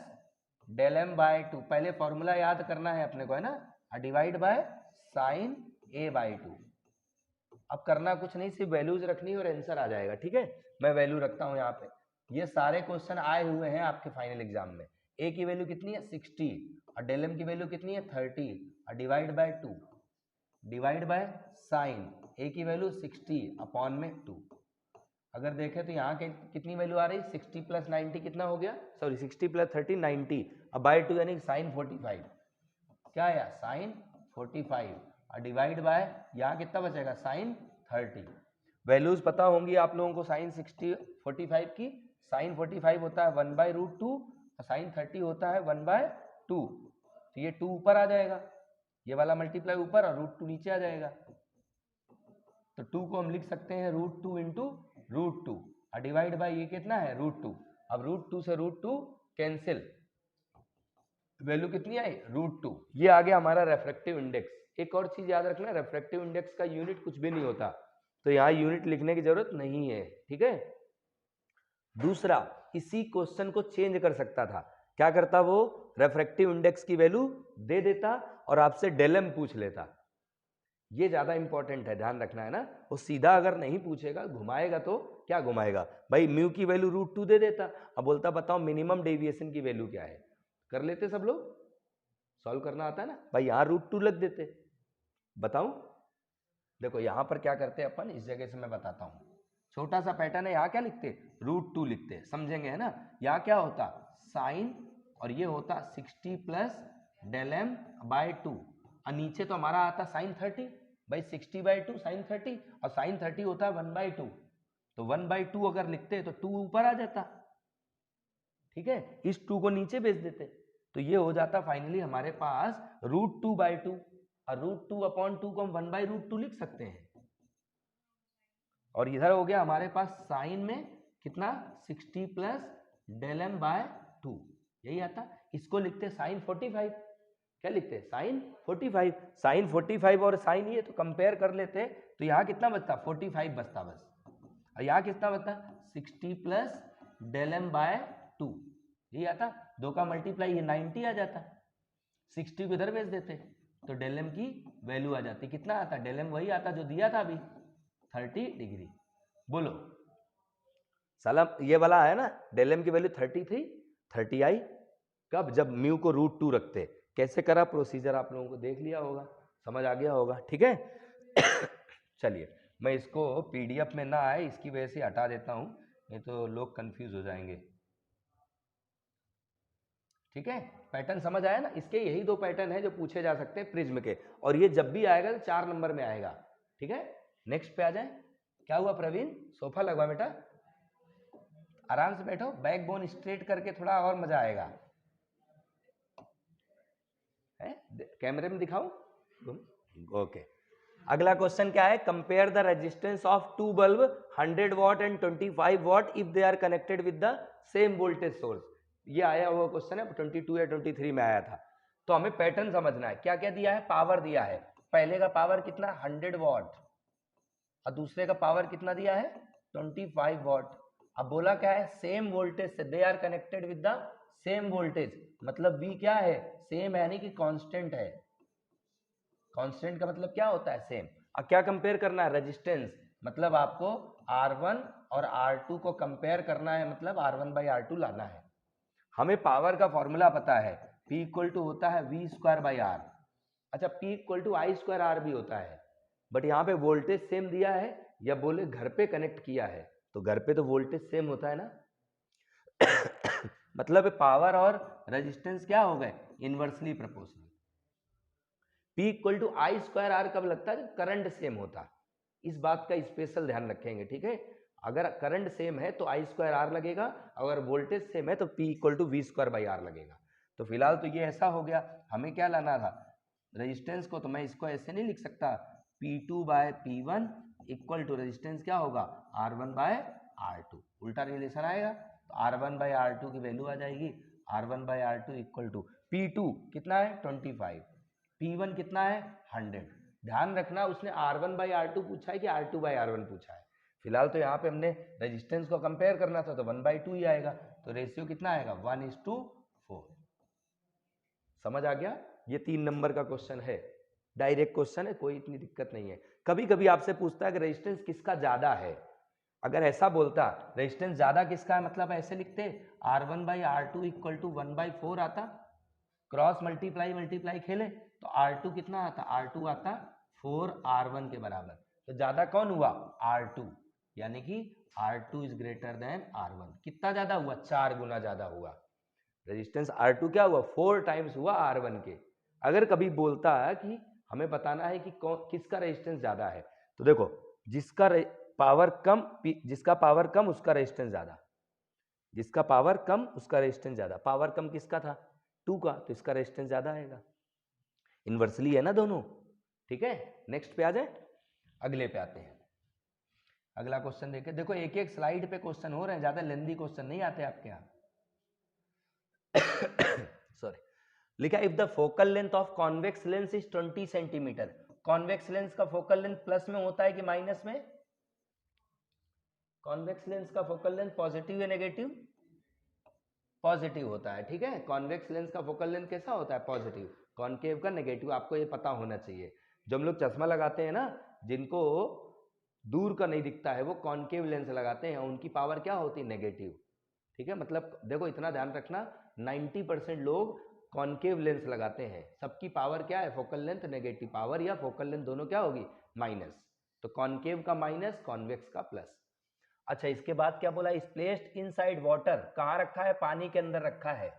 del M by 2। पहले फॉर्मूला याद करना है अपने को, है ना? Divide by sine A by 2। अब करना कुछ नहीं, सिर्फ वैल्यूज रखनी और आंसर आ जाएगा। ठीक है, मैं वैल्यू रखता हूं यहाँ पे। ये सारे क्वेश्चन आए हुए हैं आपके फाइनल एग्जाम में। ए की वैल्यू कितनी है? 60, और डेल एम की वैल्यू कितनी है? 30, और divide by 2, divide by sine A की वैल्यू 60 अपॉन में 2। अगर देखें तो यहाँ के कितनी वैल्यू आ रही? 60 प्लस 90 कितना हो गया? सॉरी 60 प्लस 30 90, अब बाय 2 यानी साइन 45। क्या आया? साइन 45, और डिवाइड बाय यहाँ कितना बचेगा? साइन 30। वैल्यूज पता होंगी आप लोगों को साइन 60 45 की। साइन 45 होता है 1/√2 और साइन 30 होता है 1/2। तो ये 2 ऊपर आ जाएगा, ये वाला मल्टीप्लाई ऊपर और √2 नीचे आ जाएगा। तो 2 को हम लिख सकते हैं √2 इंटू √2, और डिवाइड बाय ये कितना है? √2। अब √2 से √2 कैंसिल, वैल्यू कितनी आई? √2। ये आ गया हमारा रेफ्रेक्टिव इंडेक्स। एक और चीज याद रखना, रेफ्रेक्टिव इंडेक्स का यूनिट कुछ भी नहीं होता, तो यहाँ यूनिट लिखने की जरूरत नहीं है। ठीक है। दूसरा, इसी क्वेश्चन को चेंज कर सकता था। क्या करता वो? रेफ्रेक्टिव इंडेक्स की वैल्यू दे देता और आपसे डेल एम पूछ लेता। ये ज्यादा इंपॉर्टेंट है, ध्यान रखना है ना। वो सीधा अगर नहीं पूछेगा, घुमाएगा तो क्या घुमाएगा भाई? म्यू की वैल्यू √2 दे देता, अब बोलता बताओ मिनिमम डेविएशन की वैल्यू क्या है। कर लेते सब लोग, सॉल्व करना आता है ना भाई। यहाँ √2 लग देते। बताऊं? देखो यहाँ पर क्या करते हैं अपन, इस जगह से मैं बताता हूँ। छोटा सा पैटर्न है, यहाँ क्या लिखते? √2 लिखते, समझेंगे, है ना? यहाँ क्या होता? साइन, और ये होता 60 प्लस डेल एम बाय 2, और नीचे तो हमारा आता साइन 30 भाई। 60/2 साइन 30, और साइन 30 होता है 1/2, तो 1/2 अगर लिखते तो 2 ऊपर आ जाता। ठीक है, इस 2 को नीचे भेज देते, तो ये हो जाता फाइनली हमारे पास √2/2, और √2 अपॉन 2 को हम 1/√2 लिख सकते हैं। और इधर हो गया हमारे पास साइन में कितना? 60 प्लस डेल एम बाय 2, यही आता। इसको लिखते साइन 45। क्या लिखते? साइन 45। साइन 45 और साइन ये तो कंपेयर कर लेते, तो यहाँ कितना बचता? 45 बचता बस। और यहाँ कितना बचता? 60 प्लस डेल एम बाय 2, यही आता। 2 का मल्टीप्लाई ये 90 आ जाता। 60 को इधर भेज देते तो डेल एम की वैल्यू आ जाती। कितना आता? डेल एम वही आता जो दिया था अभी, 30 डिग्री। बोलो साला, ये वाला है ना, डेल एम की वैल्यू 30 थी, 30 आई कब? जब म्यू को √2 रखते। कैसे करा प्रोसीजर आप लोगों को देख लिया होगा, समझ आ गया होगा। ठीक है। चलिए, मैं इसको पीडीएफ में ना आए इसकी वजह से हटा देता हूं, नहीं तो लोग कंफ्यूज हो जाएंगे। ठीक है, पैटर्न समझ आया ना? इसके यही 2 पैटर्न है जो पूछे जा सकते हैं प्रिज्म के, और ये जब भी आएगा तो 4 नंबर में आएगा। ठीक है, नेक्स्ट पे आ जाए। क्या हुआ प्रवीण? सोफा लगवा बेटा, आराम से बैठो, बैकबोन स्ट्रेट करके थोड़ा और मजा आएगा। है कैमरे में दिखाओ। ओके, अगला क्वेश्चन क्या है? Compare the resistance of 2 bulb 100 watt and 25 watt if they are connected with the same voltage source. ये आया हुआ क्वेश्चन है, 22 या 23 में आया था। तो हमें पैटर्न समझना है। क्या क्या दिया है? पावर दिया है। पहले का पावर कितना? 100 वॉट, और दूसरे का पावर कितना दिया है? 25 वॉट। अब बोला क्या है? सेम वोल्टेज से, they are connected with the same voltage, मतलब V क्या है? सेम है, यानी कि कांस्टेंट है। कांस्टेंट का मतलब क्या होता है? सेम। अब क्या कंपेयर करना है? रेजिस्टेंस, मतलब आपको R1 और R2 को कंपेयर करना है, मतलब R1/R2 लाना है। हमें पावर का फॉर्मूला पता है, P इक्वल टू होता है V²/R। अच्छा, P इक्वल टू I²R भी होता है, बट यहाँ पे वोल्टेज सेम दिया है, या बोले घर पे कनेक्ट किया है, तो घर पे तो वोल्टेज सेम होता है ना। मतलब पावर और रेजिस्टेंस क्या हो गए? Inversely proportional. P equal to I²R कब लगता है? जब करंट सेम होता। इस बात का स्पेशल ध्यान रखेंगे। ठीक है, अगर करंट सेम है तो आई स्क्वायर आर लगेगा, अगर वोल्टेज सेम है तो P equal to V square by R लगेगा। तो फिलहाल तो ये ऐसा हो गया, हमें क्या लाना था रेजिस्टेंस को, तो मैं इसको ऐसे नहीं लिख सकता, P2 bye P1 equal to resistance क्या होगा R1 बाय R2, उल्टा रिलेशन आएगा, तो R1 बाय R2 की वैल्यू आ जाएगी, R1 bye R2 equal to P2 कितना है 25, P1 कितना है 100। ध्यान रखना उसने R1 बाई R2 पूछा है कि R2 बाई R1 पूछा है। फिलहाल तो यहाँ पे हमने रेजिस्टेंस को कंपेयर करना था तो 1/2 ही आएगा, तो रेशियो कितना आएगा 1:4। समझ आ गया? ये 3 नंबर का क्वेश्चन है, डायरेक्ट क्वेश्चन है, कोई इतनी दिक्कत नहीं है। कभी कभी आपसे पूछता है कि रेजिस्टेंस किसका ज्यादा है, अगर ऐसा बोलता रेजिस्टेंस ज्यादा किसका है, मतलब ऐसे लिखते R1 by R2 equal to 1/4 आता, क्रॉस मल्टीप्लाई खेले तो R2 कितना आता, R2 आता 4R1 के बराबर, तो ज्यादा कौन हुआ R2, यानी कि R2 is greater than R1। कितना ज्यादा हुआ 4 गुना ज्यादा हुआ, रेजिस्टेंस R2 क्या हुआ 4 टाइम्स हुआ R1 के। अगर कभी बोलता है कि हमें बताना है कि किसका रेजिस्टेंस ज्यादा है, तो देखो जिसका पावर कम उसका रेजिस्टेंस ज्यादा, जिसका पावर कम उसका रेजिस्टेंस ज्यादा, पावर कम किसका था 2 का, तो इसका रेजिस्टेंस ज्यादा आएगा, इनवर्सली है ना दोनों। ठीक है, नेक्स्ट पे आ जाए, अगले पे आते हैं। अगला क्वेश्चन देखें, देखो एक एक स्लाइड पे क्वेश्चन हो रहे हैं, ज्यादा लेंदी क्वेश्चन नहीं आते आपके यहाँ। सॉरी, लिखा if the focal length of convex lens is 20 centimetre. Convex lens का फोकल लेंथ प्लस में होता है कि माइनस में? कॉन्वेक्स लेंस का फोकल लेंथ पॉजिटिव या नेगेटिव? पॉजिटिव होता है। ठीक है, कॉन्वेक्स लेंस का फोकल लेंथ कैसा होता है पॉजिटिव, कॉन्केव का नेगेटिव, आपको ये पता होना चाहिए। जो हम लोग चश्मा लगाते हैं ना, जिनको दूर का नहीं दिखता है वो कॉन्केव लेंस लगाते हैं, उनकी पावर क्या होती है नेगेटिव। ठीक है, मतलब देखो इतना ध्यान रखना 90% लोग कॉन्केव लेंस लगाते हैं, सबकी पावर क्या है फोकल लेंथ नेगेटिव, पावर या फोकल लेंथ दोनों क्या होगी माइनस, तो कॉन्केव का माइनस कॉन्वेक्स का प्लस। अच्छा, इसके बाद क्या बोला, इज प्लेस्ड इनसाइड वाटर, कहाँ रखा है पानी के अंदर रखा है,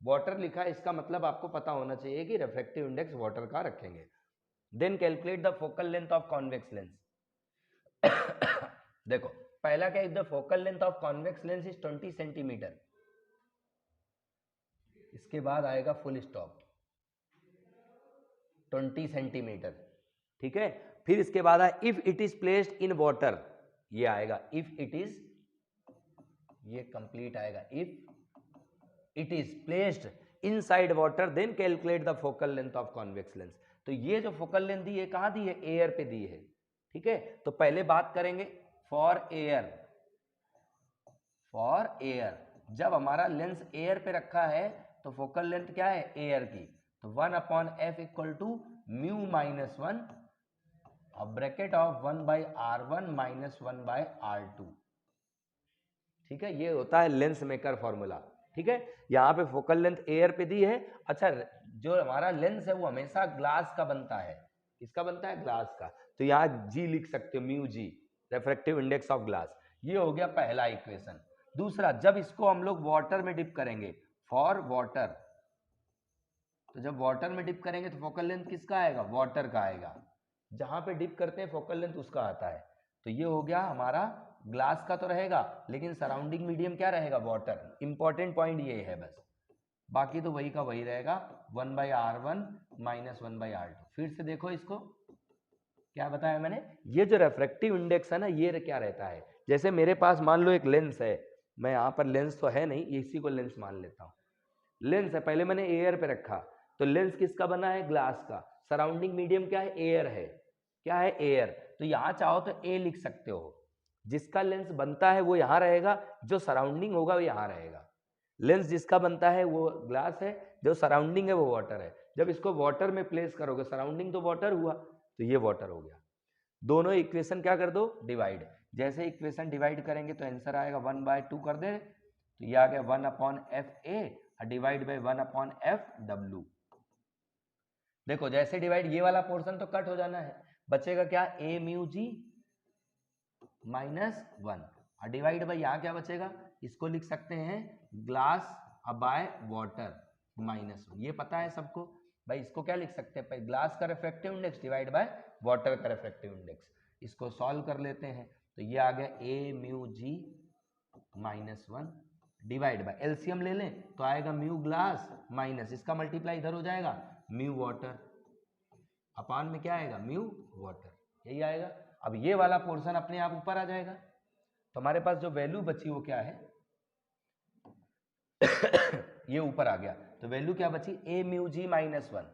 वाटर लिखा है, इसका मतलब आपको पता होना चाहिए कि रिफ्रैक्टिव इंडेक्स वाटर का रखेंगे। Then calculate the focal length of convex lens. देखो पहला क्या, if the focal length of convex lens is 20 centimetre, इसके बाद आएगा फुल स्टॉप 20 सेंटीमीटर। ठीक है, फिर इसके बाद है if it is placed in water, ये आएगा इफ इट इज, ये कंप्लीट आएगा, if it is placed inside water then calculate the focal length of convex lens. तो ये जो फोकल लेंथ दी है कहां दी है, एयर पे दी है। ठीक है, तो पहले बात करेंगे फॉर एयर, फॉर एयर, जब हमारा लेंस एयर पे रखा है तो फोकल लेंथ क्या है एयर की, तो 1/f equal to mu minus 1 और bracket of 1/r1 minus 1/r2। ठीक है, ये होता है लेंस मेकर फॉर्मूला। ठीक है, यहाँ पे फोकल लेंथ एयर पे दी है। अच्छा, जो हमारा लेंस है वो हमेशा ग्लास का बनता है, किसका बनता है ग्लास का, तो यहाँ जी लिख सकते हो mu g, refractive index of glass. ये हो गया पहला इक्वेशन। दूसरा, जब इसको हम लोग वाटर में डिप करेंगे, फॉर वाटर, तो जब वाटर में डिप करेंगे तो फोकल लेंथ किसका आएगा वाटर का आएगा, जहां पे डिप करते हैं फोकल लेंथ उसका आता है। तो ये हो गया हमारा ग्लास का तो रहेगा, लेकिन सराउंडिंग मीडियम क्या रहेगा वाटर। इंपॉर्टेंट पॉइंट ये है बस, बाकी तो वही का वही रहेगा 1/r1 माइनस 1/r2। फिर से देखो इसको क्या बताया मैंने, ये जो रिफ्रैक्टिव इंडेक्स है ना, ये क्या रहता है, जैसे मेरे पास मान लो एक लेंस है, मैं यहाँ पर लेंस तो है नहीं, इसी को लेंस मान लेता हूँ, लेंस है, पहले मैंने एयर पे रखा, तो लेंस किसका बना है ग्लास का, सराउंडिंग मीडियम क्या है एयर है, क्या है एयर, तो यहाँ चाहो तो ए लिख सकते हो, जिसका लेंस बनता है वो यहाँ रहेगा, जो सराउंडिंग होगा वो यहाँ रहेगा। लेंस जिसका बनता है वो ग्लास है, जो सराउंडिंग है वो वाटर है। जब इसको वाटर में प्लेस करोगे, सराउंडिंग तो वाटर हुआ, तो ये वाटर हो गया। दोनों इक्वेशन क्या कर दो डिवाइड, जैसे इक्वेशन डिवाइड करेंगे तो आंसर आएगा 1/2 कर दे, तो ये आ गया 1/fa divide by 1/f w। देखो जैसे डिवाइड, ये वाला पोर्शन तो कट हो जाना है, बचेगा क्या a म्यू जी माइनस 1 और डिवाइड बाई यहाँ क्या बचेगा, इसको लिख सकते हैं ग्लास बाय वाटर माइनस 1, ये पता है सबको भाई, इसको क्या लिख सकते हैं ग्लास का refractive index divide by water का रिफ्रैक्टिव इंडेक्स। इसको सॉल्व कर लेते हैं, तो ये आ गया a mu g -1 divide by, LCM ले लें तो आएगा म्यू ग्लास माइनस इसका मल्टीप्लाई इधर हो जाएगा म्यू वाटर, अपान में क्या आएगा म्यू वाटर, यही आएगा। अब ये वाला पोर्शन अपने आप ऊपर आ जाएगा, तो हमारे पास जो वैल्यू बची वो क्या है ये ऊपर आ गया, तो वैल्यू क्या बची ए म्यू जी -1,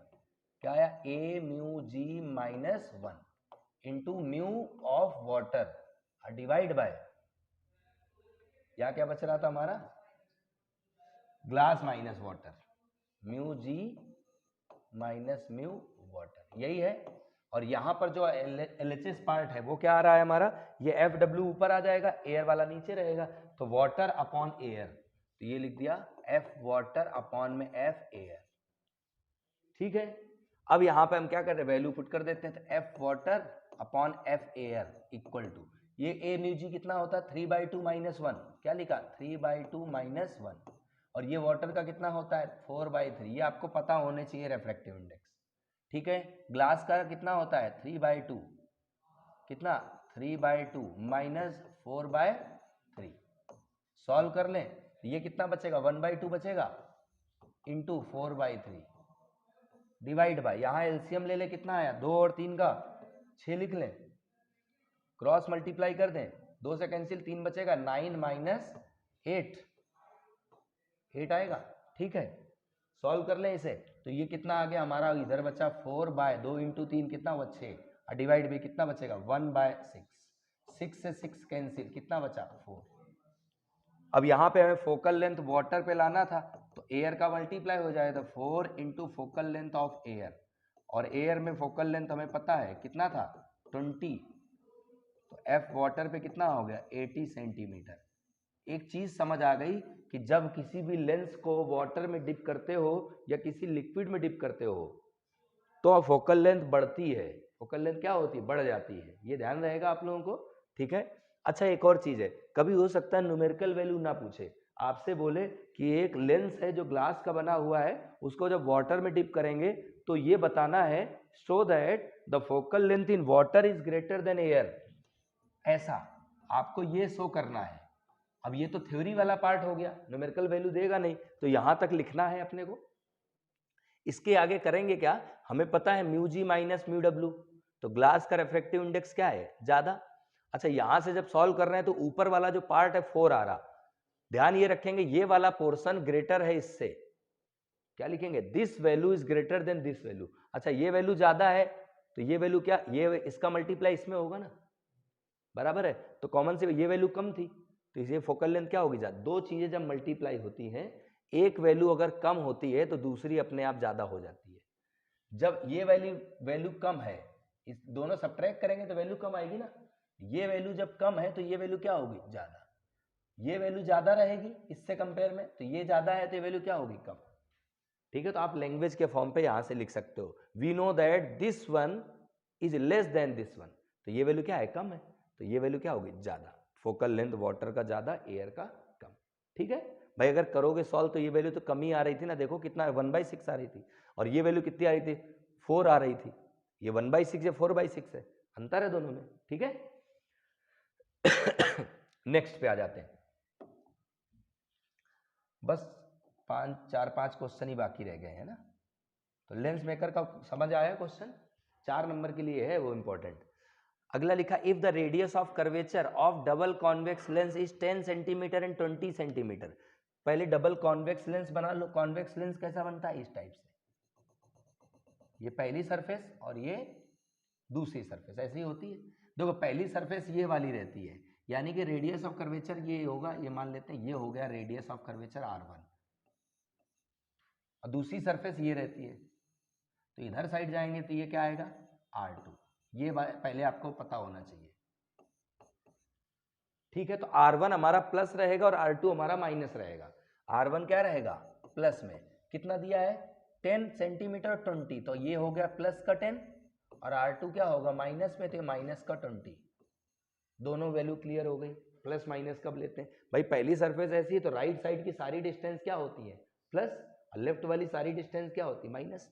क्या आया a mu g -1 into mu of water divide by, या क्या बच रहा था हमारा glass minus water, mu g minus mu water, यही है। और यहां पर जो एलएचएस पार्ट है वो क्या आ रहा है हमारा, ये एफ डब्ल्यू ऊपर आ जाएगा, एयर वाला नीचे रहेगा, तो वाटर अपॉन एयर, तो ये लिख दिया एफ वाटर अपॉन में एफ एयर, ठीक है। अब यहां पे हम क्या कर रहे हैं, वैल्यू पुट कर देते हैं, तो F water upon F air equal to, ये ए म्यू जी कितना होता है 3/2 -1, क्या लिखा 3/2 -1, और ये वाटर का कितना होता है 4/3, ये आपको पता होने चाहिए रेफ्रेक्टिव इंडेक्स, ठीक है। ग्लास का कितना होता है 3/2, कितना 3/2 -4/3, सॉल्व कर लें ये कितना बचेगा 1/2 बचेगा इंटू 4/3 डिवाइड बाय, यहां एलसीएम ले ले कितना आया 2 और 3 का 6 लिख लें, क्रॉस मल्टीप्लाई कर दें 2 से कैंसिल 3 बचेगा 9 -8 आएगा, ठीक है। सॉल्व कर लें इसे, तो ये कितना आ गया हमारा, इधर बचा 4/2 इंटू 3 कितना हुआ 6, और डिवाइड भी कितना बचेगा 1/6, 6 से 6 कैंसिल कितना बचा 4। अब यहाँ पे हमें फोकल लेंथ वाटर पे लाना था, तो एयर का मल्टीप्लाई हो जाएगा 4 into focal length of air, और एयर में फोकल लेंथ हमें पता है कितना था 20, तो एफ वाटर पे कितना हो गया 80 सेंटीमीटर। एक चीज समझ आ गई कि जब किसी भी लेंस को वाटर में डिप करते हो या किसी लिक्विड में डिप करते हो तो फोकल लेंथ बढ़ती है, फोकल लेंथ क्या होती है बढ़ जाती है, ये ध्यान रहेगा आप लोगों को, ठीक है। अच्छा एक और चीज है, कभी हो सकता है न्यूमेरिकल वैल्यू ना पूछे, आपसे बोले कि एक लेंस है जो ग्लास का बना हुआ है, उसको जब वाटर में डिप करेंगे तो ये बताना है so that the focal length in water is greater than air, ऐसा आपको ये शो करना है। अब ये तो थ्योरी वाला पार्ट हो गया, न्यूमेरिकल वैल्यू देगा नहीं, तो यहां तक लिखना है अपने को। इसके आगे करेंगे क्या, हमें पता है mu g minus mu W, तो ग्लास का रिफ्रैक्टिव इंडेक्स क्या है ज्यादा। अच्छा यहां से जब सॉल्व कर रहे हैं तो ऊपर वाला जो पार्ट है 4 आ रहा, ध्यान ये रखेंगे ये वाला पोर्शन ग्रेटर है इससे, क्या लिखेंगे this value is greater than this value. अच्छा ये वैल्यू ज्यादा है तो ये वैल्यू क्या, ये इसका मल्टीप्लाई इसमें होगा ना, बराबर है, तो कॉमन से ये वैल्यू कम थी तो इसे फोकल लेंथ क्या होगी ज्यादा। दो चीजें जब मल्टीप्लाई होती हैं, एक वैल्यू अगर कम होती है तो दूसरी अपने आप ज्यादा हो जाती है। जब ये वैल्यू कम है, इस दोनों सब्ट्रैक्ट करेंगे तो वैल्यू कम आएगी ना, ये वैल्यू जब कम है तो ये वैल्यू क्या होगी ज्यादा, ये वैल्यू ज्यादा रहेगी इससे कंपेयर में, तो ये ज्यादा है तो ये वैल्यू क्या होगी कम, ठीक है। तो आप लैंग्वेज के फॉर्म पे यहां से लिख सकते हो, we know that this one is less than this one, तो ये वैल्यू क्या है कम है, तो ये वैल्यू क्या होगी ज्यादा, फोकल लेंथ वाटर का ज्यादा एयर का कम, ठीक है भाई। अगर करोगे सॉल्व तो ये वैल्यू तो कम ही आ रही थी ना, देखो कितना 1/6 आ रही थी, और ये वैल्यू कितनी आ रही थी 4 आ रही थी, ये 1/6 या 4/6 है, अंतर है दोनों में, ठीक है। नेक्स्ट पे आ जाते हैं, बस 4-5 क्वेश्चन ही बाकी रह गए हैं ना। तो लेंस मेकर का समझ आया क्वेश्चन, 4 नंबर के लिए है वो इंपॉर्टेंट। अगला लिखा if the radius of curvature of double convex lens is 10 centimetre and 20 centimetre. पहले डबल कॉन्वेक्स लेंस बना लो, कॉन्वेक्स लेंस कैसा बनता है इस टाइप से, ये पहली सरफेस और ये दूसरी सरफेस ऐसी होती है। देखो पहली सरफेस ये वाली रहती है, यानी कि रेडियस ऑफ कर्वेचर ये होगा, ये मान लेते हैं ये हो गया रेडियस ऑफ कर्वेचर R1, और दूसरी सरफेस ये रहती है, तो इधर साइड जाएंगे तो ये क्या आएगा R2, ये पहले आपको पता होना चाहिए, ठीक है। तो R1 हमारा प्लस रहेगा और R2 हमारा माइनस रहेगा। R1 क्या रहेगा प्लस में, कितना दिया है 10 सेंटीमीटर 20, तो ये हो गया प्लस का 10, और R2 क्या होगा माइनस में, तो माइनस का 20, दोनों वैल्यू क्लियर हो गई। प्लस माइनस कब लेते हैं भाई, पहली सरफेस ऐसी है तो राइट साइड की सारी डिस्टेंस क्या होती है प्लस, और लेफ्ट वाली सारी डिस्टेंस क्या होती है माइनस।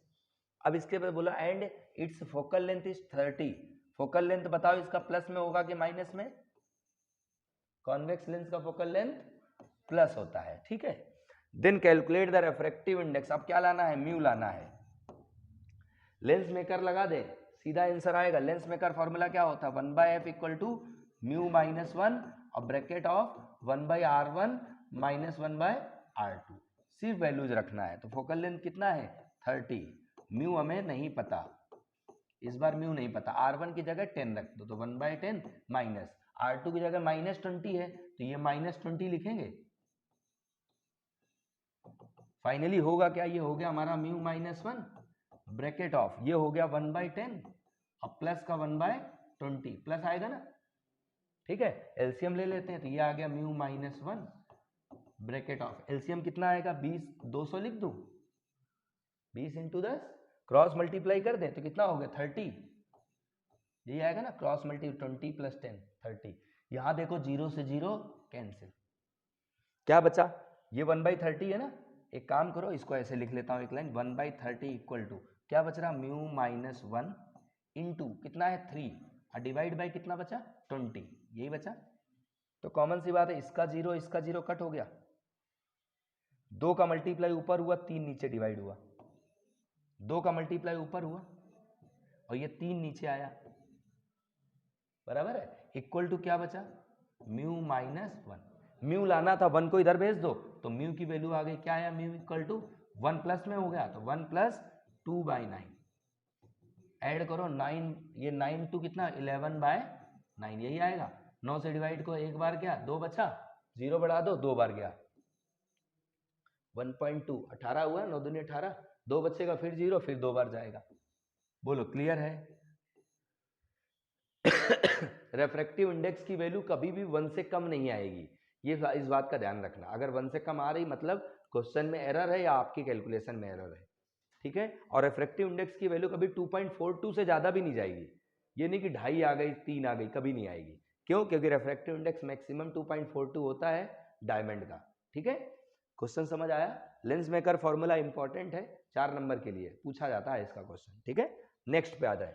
अब इसके बाद बोला and it's focal length is 30, focal length बताओ इसका प्लस में होगा कि माइनस में, कॉन्वेक्स लेंस का फोकल लेंथ प्लस होता है, ठीक है। Then calculate the refractive index, अब क्या लाना है, म्यू लाना है। लेंस मेकर लगा दे, सीधा आंसर आएगा। लेंस मेकर फॉर्मूला क्या होता है, 1/f equal to mu minus 1 और bracket of 1/r1 minus 1/r2। सिर्फ वैल्यूज रखना है। तो फोकल लेंथ कितना है 30, म्यू हमें नहीं पता, इस बार म्यू नहीं पता। R1 की जगह 10 रख दो, तो 1/10 माइनस R2 की जगह -20 है, तो ये -20 लिखेंगे। फाइनली होगा क्या, ये हो गया हमारा म्यू -1 ब्रैकेट ऑफ, ये हो गया 1/10 और प्लस का 1/20, प्लस आएगा ना, ठीक है। एलसीएम ले लेते हैं, तो ये आ गया म्यू -1 ब्रैकेट ऑफ, एलसीएम कितना आएगा 20, 200 लिख दूं, 20 × 10, क्रॉस मल्टीप्लाई कर दें तो कितना हो गया 30, यही आएगा ना, क्रॉस मल्टीप्लाई 20 + 10 30। यहां देखो 0 से 0 कैंसिल, क्या बचा, ये 1/30 है ना। एक काम करो, इसको ऐसे लिख लेता हूं एक लाइन, 1/30 इक्वल टू क्या बच रहा, म्यू -1 इंटू कितना है 3 और डिवाइड बाई कितना बचा 20, यही बचा। तो कॉमन सी बात है, इसका 0 कट हो गया, 2 का मल्टीप्लाई ऊपर हुआ, 3 नीचे डिवाइड हुआ, 2 का मल्टीप्लाई ऊपर हुआ और ये 3 नीचे आया, बराबर है। इक्वल टू क्या बचा, म्यू -1, म्यू लाना था, 1 को इधर भेज दो तो म्यू की वैल्यू आ गई, क्या आया, म्यू इक्वल टू 1 प्लस में हो गया, तो 1 + 2/9, ऐड करो 9, ये 9 टू कितना 11/9, यही आएगा। 9 से डिवाइड को एक बार गया, 2 बचा, 0 बढ़ा दो, 2 बार गया, 1.2 18 हुआ, 9 दूनी 18, 2 बचेगा, फिर 0, फिर 2 बार जाएगा। बोलो क्लियर है। रेफ्रैक्टिव इंडेक्स की वैल्यू कभी भी 1 से कम नहीं आएगी, ये इस बात का ध्यान रखना। अगर 1 से कम आ रही मतलब क्वेश्चन में एरर है या आपकी कैलकुलेशन में एरर है, ठीक है। और रेफ्रैक्टिव इंडेक्स की वैल्यू कभी 2.42 से ज्यादा भी नहीं जाएगी, ये नहीं कि 2.5 आ गई 3 आ गई, कभी नहीं आएगी। क्यों, क्योंकि रेफ्रैक्टिव इंडेक्स मैक्सिमम 2.42 होता है डायमंड का, ठीक है। क्वेश्चन समझ आया। लेंस मेकर फॉर्मूला इंपॉर्टेंट है, 4 नंबर के लिए पूछा जाता है इसका क्वेश्चन, ठीक है। नेक्स्ट पे आ जाए,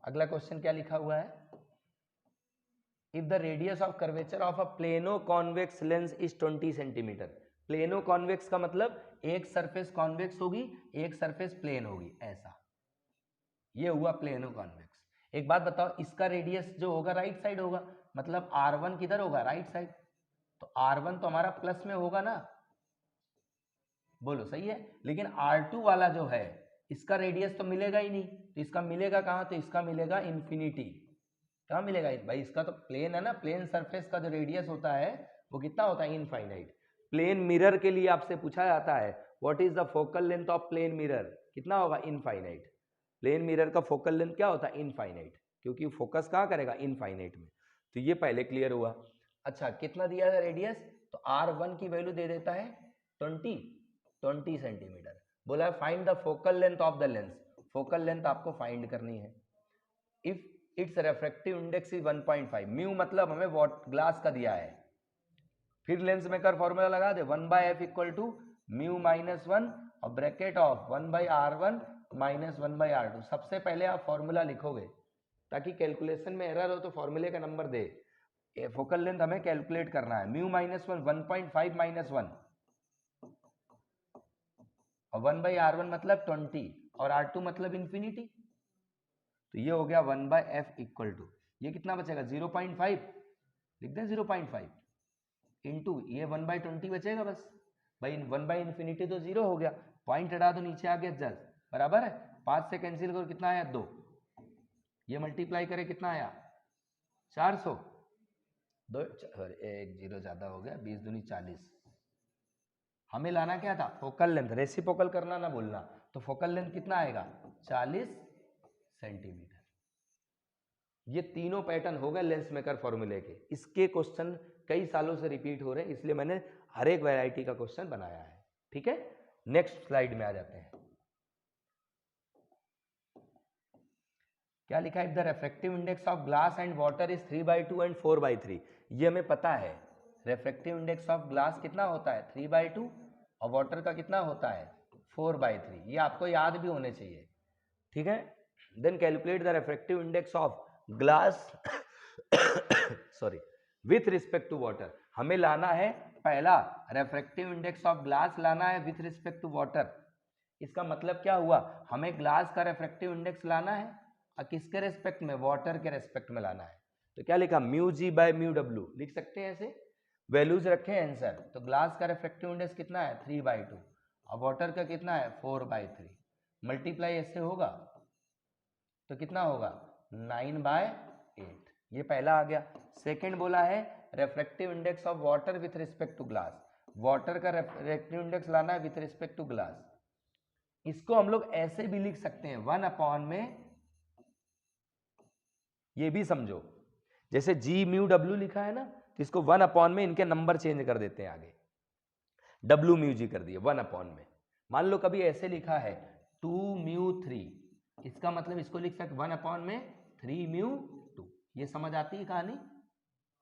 अगला क्वेश्चन क्या लिखा हुआ है, if the radius of curvature of a plano convex lens is 20 centimetre. Plano convex का मतलब एक सरफेस कॉन्वेक्स होगी, एक सरफेस प्लेन होगी, ऐसा, ये हुआ प्लेनो कॉन्वेक्स। एक बात बताओ, इसका रेडियस जो होगा राइट साइड होगा, मतलब R1 किधर होगा, राइट साइड, तो R1 तो हमारा प्लस में होगा ना, बोलो सही है। लेकिन R2 वाला जो है इसका रेडियस तो मिलेगा ही नहीं, तो इसका मिलेगा कहाँ, तो इसका मिलेगा इन्फिनिटी। कहाँ मिलेगा भाई, इसका तो प्लेन है ना, प्लेन सरफेस का जो रेडियस होता है वो कितना होता है, इनफाइनाइट। प्लेन मिरर के लिए आपसे पूछा जाता है what is the focal length of plane mirror, कितना होगा, इनफाइनाइट। प्लेन मिरर का फोकल लेंथ क्या होता है, इनफाइनाइट, क्योंकि फोकस कहाँ करेगा, इनफाइनाइट में। तो ये पहले क्लियर हुआ। अच्छा, कितना दिया है रेडियस, तो R1 की वैल्यू दे देता है 20 सेंटीमीटर। बोला है find the focal length of the lens, focal length आपको फाइंड करनी है। If it's refractive index is 1.5, mu मतलब हमें ग्लास का दिया है, फिर लेंस मेकर फॉर्मूला लगा दे, 1/f इक्वल टू म्यू -1 और bracket of 1/r1 minus 1/r2। सबसे पहले आप फॉर्मूला लिखोगे ताकि कैलकुलेशन में एरर हो तो फॉर्मूले का नंबर दे। फोकल लेंथ हमें कैलकुलेट करना है, म्यू -1 1.5 - 1 और 1/r1 मतलब 20 और r2 मतलब इन्फिनिटी, तो ये हो गया 1/f इक्वल टू, ये कितना बचेगा 0.5, लिख दें 0.5 इंटू ये 1/20 बचेगा बस, भाई 1/इन्फिनिटी तो 0 हो गया, पॉइंट हटा दो नीचे आ गया 10, बराबर है। 5 से कैंसिल करो कितना आया 2, ये मल्टीप्लाई करे कितना आया 400, 2 एक 0 ज्यादा हो गया, 20 दूनी 40। हमें लाना क्या था, फोकल लेंथ, रेसिप्रोकल करना ना भूलना, तो फोकल लेंथ कितना आएगा 40 सेंटीमीटर। ये तीनों पैटर्न हो गए लेंस मेकर फॉर्मूले के, इसके क्वेश्चन कई सालों से रिपीट हो रहे हैं, इसलिए मैंने हर एक वैरायटी का क्वेश्चन बनाया है, ठीक है। नेक्स्ट स्लाइड में आ जाते हैं, क्या लिखा है, the refractive index of glass and water is 3/2 and 4/3। ये हमें पता है, रेफ्रैक्टिव इंडेक्स ऑफ ग्लास कितना होता है 3/2 और वाटर का कितना होता है 4/3, ये आपको याद भी होने चाहिए, ठीक है। Then calculate the refractive index of glass sorry, with respect to water. हमें लाना है पहला रेफ्रेक्टिव इंडेक्स ऑफ ग्लास लाना है विथ रिस्पेक्ट टू वाटर। इसका मतलब क्या हुआ, हमें ग्लास का रेफ्रेक्टिव इंडेक्स लाना है और किसके रेस्पेक्ट में, वाटर के रेस्पेक्ट में लाना है। तो क्या लिखा, म्यू जी बाय म्यू डब्ल्यू लिख सकते हैं ऐसे, वैल्यूज रखे हैं आंसर। तो ग्लास का रेफ्रेक्टिव इंडेक्स कितना है 3/2 और वाटर का कितना है 4/3, मल्टीप्लाई ऐसे होगा तो कितना होगा 9/8। ये पहला आ गया। सेकंड बोला है refractive index of water with respect to glass, water का रेफ्रेक्टिव इंडेक्स लाना है विथ रिस्पेक्ट टू ग्लास। इसको हम लोग ऐसे भी लिख सकते हैं 1 में, ये भी समझो जैसे जी म्यू डब्ल्यू लिखा है ना, तो इसको 1 में इनके नंबर चेंज कर देते हैं, आगे डब्ल्यू म्यू जी कर दिए 1 में। मान लो कभी ऐसे लिखा है 2 म्यू 3, इसका मतलब इसको लिख सकते 1 में 3 म्यू 2। ये समझ आती है कहानी,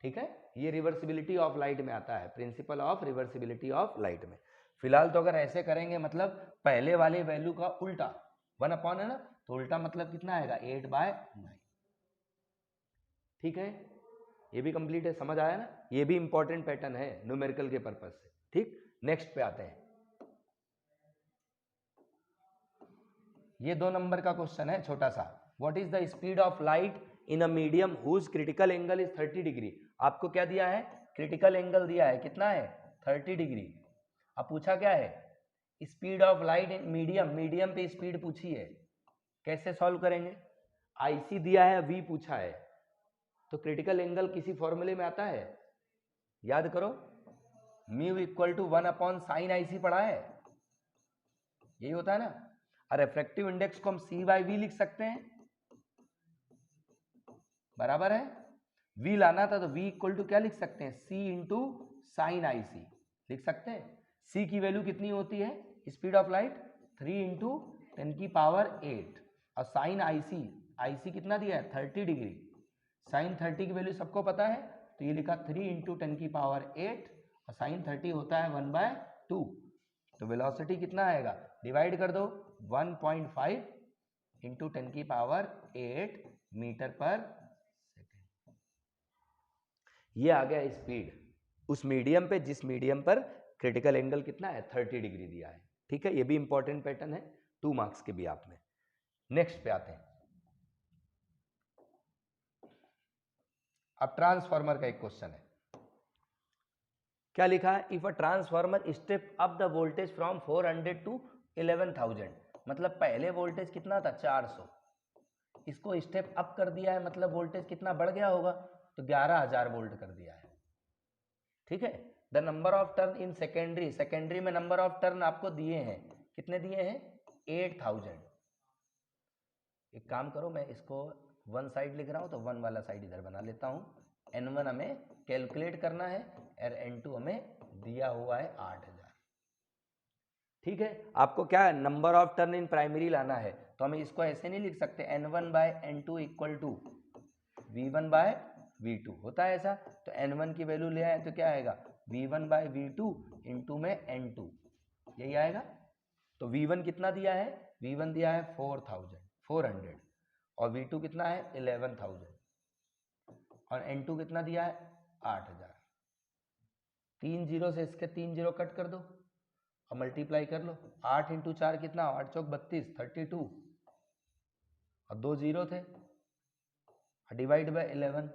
ठीक है। ये रिवर्सिबिलिटी ऑफ लाइट में आता है, principle of reversibility of light में। फिलहाल तो अगर ऐसे करेंगे मतलब पहले वाले वैल्यू का उल्टा 1 है ना, तो उल्टा मतलब कितना आएगा 8/9, ठीक है। ये भी कंप्लीट है, समझ आया ना। ये भी इंपॉर्टेंट पैटर्न है न्यूमेरिकल के पर्पज से, ठीक। नेक्स्ट पे आते हैं, ये 2 नंबर का क्वेश्चन है छोटा सा। What is the speed of light in a medium whose critical angle is 30 degree. आपको क्या दिया है, क्रिटिकल एंगल दिया है, कितना है 30 डिग्री। अब पूछा क्या है, speed of light in medium, medium पे स्पीड पूछी है, कैसे सॉल्व करेंगे। आईसी दिया है, वी पूछा है, तो क्रिटिकल एंगल किसी फॉर्मूले में आता है, याद करो, mu equal to 1/sin IC पढ़ा है, यही होता है ना। और रिफ्रैक्टिव इंडेक्स को हम C/V लिख सकते हैं, बराबर है। V लाना था तो V इक्वल टू क्या लिख सकते हैं, C इंटू साइन IC लिख सकते हैं। C की वैल्यू कितनी होती है स्पीड ऑफ लाइट 3 इंटू 10⁸ और साइन IC कितना दिया है 30 डिग्री। साइन 30 की वैल्यू सबको पता है, तो ये लिखा 3 इंटू 10⁸ और साइन 30 होता है 1/2। तो वेलोसिटी कितना आएगा, डिवाइड कर दो 1.5 इंटू 10⁸ मीटर पर सेकेंड। ये आ गया स्पीड उस मीडियम पे जिस मीडियम पर क्रिटिकल एंगल कितना है 30 डिग्री दिया है, ठीक है। ये भी इंपॉर्टेंट पैटर्न है, 2 मार्क्स के भी आप में। नेक्स्ट पे आते हैं, अब ट्रांसफार्मर का एक क्वेश्चन है। क्या लिखा है, if a transformer step up the voltage from 400 to 11,000, मतलब पहले वोल्टेज कितना था 400, इसको स्टेप अप कर दिया है, मतलब वोल्टेज कितना बढ़ गया होगा, तो 11,000 वोल्ट कर दिया है, ठीक है। The number of turn in secondary, secondary में नंबर ऑफ टर्न आपको दिए हैं, कितने दिए हैं 8000। एक काम करो, मैं इसको 1 साइड लिख रहा हूं तो 1 वाला साइड इधर बना लेता हूं। N1 हमें कैलकुलेट करना है और N2 हमें दिया हुआ है 8000, ठीक है। आपको क्या number of turn in primary लाना है, तो हमें इसको ऐसे नहीं लिख सकते N1/N2 इक्वल टू V1/V2, होता है ऐसा। तो N1 की वैल्यू ले आए तो क्या आएगा V1/V2 इंटू में N2, यही आएगा। तो V1 कितना दिया है, V1 दिया है 400 और V2 कितना है 11,000 और N2 कितना दिया है 8000। 3 जीरो से इसके 3 जीरो कट कर दो और मल्टीप्लाई कर लो। 8 इंटू 4 कितना, 8 चौक 32, 32 और 2 जीरो थे, डिवाइड बाय 11,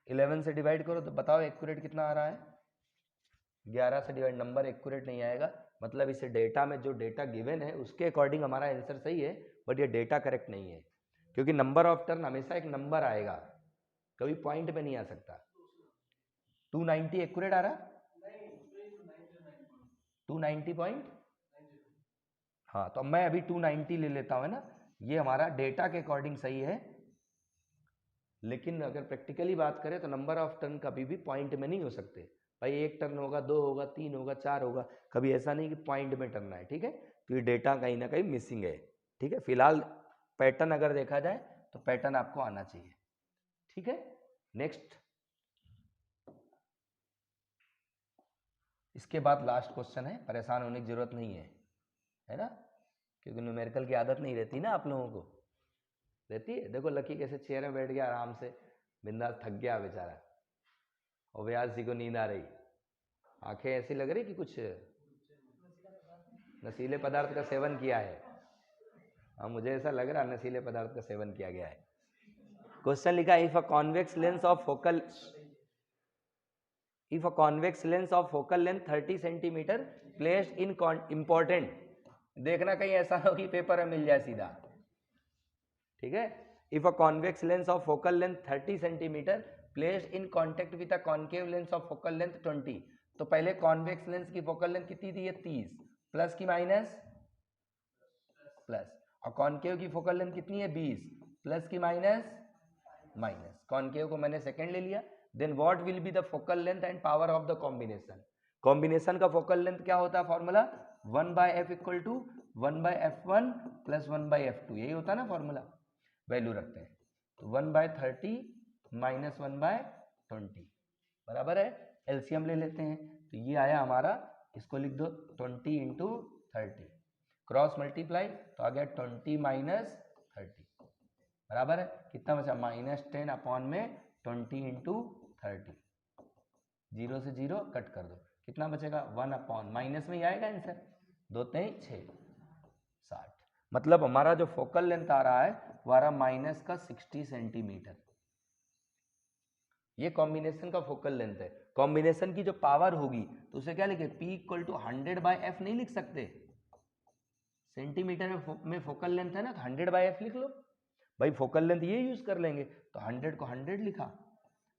11 से डिवाइड करो तो बताओ एक्यूरेट कितना आ रहा है, 11 से डिवाइड, नंबर एक्यूरेट नहीं आएगा, मतलब इसे डेटा में जो डेटा गिवन है उसके अकॉर्डिंग हमारा आंसर सही है, बट ये डेटा करेक्ट नहीं है, क्योंकि नंबर ऑफ टर्न हमेशा एक नंबर आएगा, कभी पॉइंट पे नहीं आ सकता। 290 एक्यूरेट आ रहा, 290 पॉइंट, हाँ तो मैं अभी 290 ले लेता हूँ, है ना। ये हमारा डेटा के अकॉर्डिंग सही है, लेकिन अगर प्रैक्टिकली बात करें तो नंबर ऑफ टर्न कभी भी पॉइंट में नहीं हो सकते भाई। 1 टर्न होगा, 2 होगा, 3 होगा, 4 होगा, कभी ऐसा नहीं कि पॉइंट में टर्न है, ठीक है। तो ये डेटा कहीं ना कहीं मिसिंग है, ठीक है। फिलहाल पैटर्न अगर देखा जाए तो पैटर्न आपको आना चाहिए, ठीक है। नेक्स्ट, इसके बाद लास्ट क्वेश्चन है, परेशान होने की जरूरत नहीं है ना, क्योंकि न्यूमेरिकल की आदत नहीं रहती ना आप लोगों को, रहती है। देखो लकी कैसे चेयर में बैठ गया आराम से, बिंदास थक गया बेचारा, और व्यास जी को नींद आ रही, आंखें ऐसी लग रही कि कुछ नशीले पदार्थ का सेवन किया है। हाँ, मुझे ऐसा लग रहा नशीले पदार्थ का सेवन किया गया है। क्वेश्चन लिखा if a convex lens of focal length 30 centimetre placed in important, देखना कहीं ऐसा हो कि पेपर में मिल जाए सीधा, ठीक है। If a convex lens of focal length 30 centimetre placed in contact with a concave lens of focal length 20, तो पहले कॉन्वेक्स लेंस की फोकल लेंथ कितनी थी? 30, प्लस की माइनस? प्लस। और कॉन्केव की फोकल लेंथ कितनी है? 20, प्लस की माइनस? माइनस। कॉन्केव को मैंने सेकंड ले लिया। Then what will be the focal length and power of the combination? Combination का फोकल लेंथ क्या होता है? Formula 1/f equal to 1/f1 plus 1/f2, यही होता है ना फॉर्मूला। वैल्यू रखते हैं तो 1/30 माइनस 1/20 बराबर है। एलसीएम ले लेते हैं तो ये आया हमारा, इसको लिख दो 20 इंटू 30, क्रॉस मल्टीप्लाई तो आ गया 20 माइनस 30 बराबर है कितना बचा? -10 अपॉन में 20 इंटू 30, 0 से 0 कट कर दो, कितना बचेगा? 1 अपॉन, माइनस में ही आएगा आंसर, 2 3 6 60। मतलब हमारा जो फोकल लेंथ आ रहा है वो आ रहा माइनस का 60 सेंटीमीटर। ये कॉम्बिनेशन का फोकल लेंथ है। कॉम्बिनेशन की जो पावर होगी तो उसे क्या लिखे? P इक्वल टू 100/f नहीं लिख सकते, सेंटीमीटर में फोकल लेंथ है ना, तो 100/f लिख लो भाई, फोकल लेंथ ये यूज कर लेंगे। तो 100 को 100 लिखा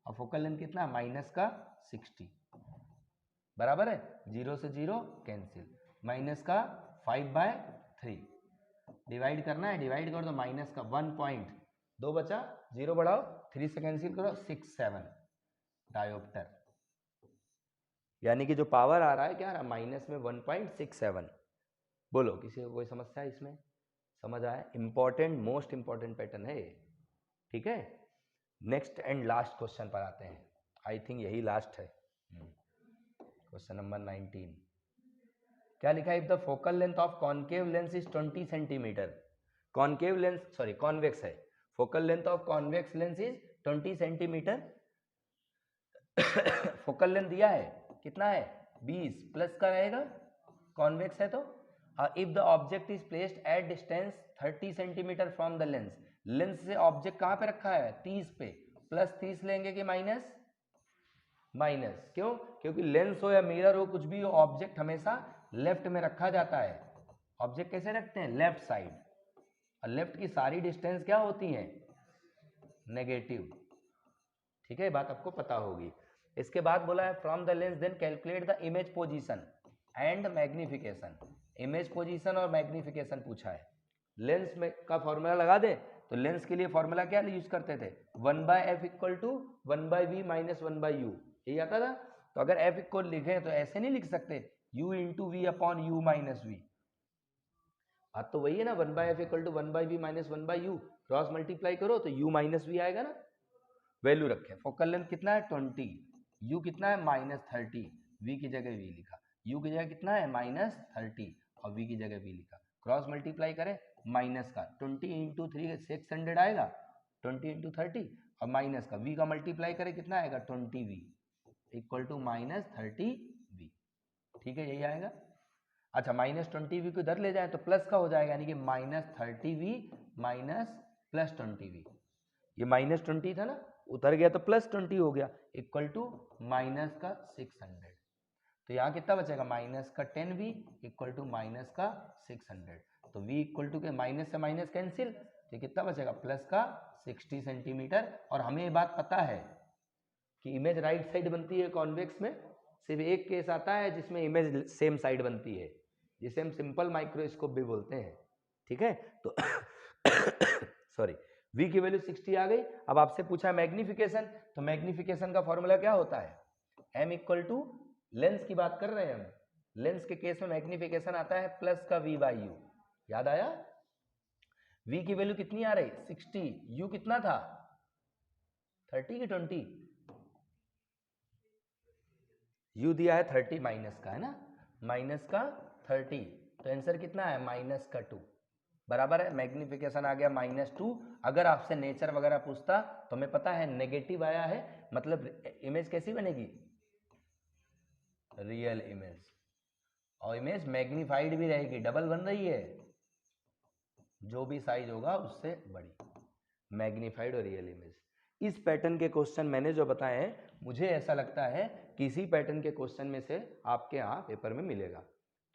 और फोकल लेंथ कितना? माइनस का 60 बराबर है, 0 से 0 कैंसिल, माइनस का 5/3 डिवाइड करना है, डिवाइड कर दो, माइनस का 1.2 बचा, 0 बढ़ाओ, 3 से कैंसिल करो, 6 7 डायोप्टर। यानी कि जो पावर आ रहा है क्या आ रहा है? माइनस में 1.67। बोलो किसी को कोई समस्या इसमें? समझ आया? इंपॉर्टेंट, मोस्ट इंपॉर्टेंट पैटर्न है ये, ठीक है। नेक्स्ट एंड लास्ट क्वेश्चन पर आते हैं, आई थिंक यही लास्ट है। क्वेश्चन नंबर 19 क्या लिखा है? If the focal length of concave lens is 20 centimetre, concave lens sorry convex है, focal length of convex lens is 20 centimetre. Focal length दिया है कितना है? 20, प्लस का रहेगा, कॉन्वेक्स है तो। If the object is placed at distance 30 centimetre from the lens, lens से ऑब्जेक्ट कहां पे रखा है? 30 पे, प्लस 30 लेंगे कि माइनस? माइनस। क्यों? क्योंकि लेंस हो या मिरर हो, कुछ भी हो, ऑब्जेक्ट हमेशा लेफ्ट में रखा जाता है। ऑब्जेक्ट कैसे रखते हैं? Left side. और लेफ्ट की सारी डिस्टेंस क्या होती है? नेगेटिव, ठीक है, बात आपको पता होगी। इसके बाद बोला है from the lens then calculate the image position and magnification. Image position और मैग्निफिकेशन पूछा है। लेंस में का फॉर्मूला लगा दे तो लेंस के लिए फॉर्मूला क्या यूज करते थे? 1/f equal to 1/v minus 1/u, यही आता था। तो अगर f इक्वल लिखे तो ऐसे नहीं लिख सकते u into v upon u minus v, बात तो वही है ना, 1/f equal to 1/v minus 1/u, cross multiply करो तो u माइनस वी आएगा ना। वैल्यू रखे, फोकल लेंथ कितना है? 20, u कितना है? -30, v की जगह v लिखा, u की जगह कितना है? -30 और v की जगह v लिखा, क्रॉस मल्टीप्लाई करें, माइनस का 20 इंटू 3 600 आएगा, 20 इंटू 30 और माइनस का v का मल्टीप्लाई करें कितना आएगा? 20v इक्वल टू -30v, ठीक है, यही आएगा। अच्छा, -20v को इधर ले जाए तो प्लस का हो जाएगा, यानी कि -30v माइनस प्लस 20v, ये -20 था ना, उतर गया तो +20 हो गया, इक्वल टू माइनस का 600। तो यहाँ कितना बचेगा? माइनस का 10v इक्वल टू माइनस का 600। तो v इक्वल टू के माइनस से माइनस कैंसिल, तो कितना बचेगा? प्लस का 60 सेंटीमीटर। और हमें ये बात पता है कि इमेज राइट साइड बनती है कॉन्वेक्स में, सिर्फ एक केस आता है जिसमें इमेज सेम साइड बनती है, जिसे हम सिंपल माइक्रोस्कोप भी बोलते हैं, ठीक है। तो सॉरी, v की वैल्यू 60 आ गई। अब आपसे पूछा मैग्निफिकेशन, तो मैग्निफिकेशन का फॉर्मूला क्या होता है? m इक्वल टू, लेंस की बात कर रहे हैं हम, लेंस के केस में मैग्निफिकेशन आता है प्लस का v/u, याद आया? v की वैल्यू कितनी आ रही? 60, u कितना था? 30 की 20? u दिया है 30 माइनस का, है ना, माइनस का 30, तो आंसर कितना है? -2 बराबर है, मैग्निफिकेशन आ गया -2। अगर आपसे नेचर वगैरह पूछता तो हमें पता है नेगेटिव आया है, मतलब इमेज कैसी बनेगी, रियल इमेज, और इमेज मैग्नीफाइड भी रहेगी, डबल बन रही है, जो भी साइज होगा उससे बड़ी, मैग्नीफाइड और रियल इमेज। इस पैटर्न के क्वेश्चन मैंने जो बताए हैं, मुझे ऐसा लगता है कि इसी पैटर्न के क्वेश्चन में से आपके यहाँ पेपर में मिलेगा।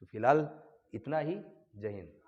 तो फिलहाल इतना ही, जय हिंद।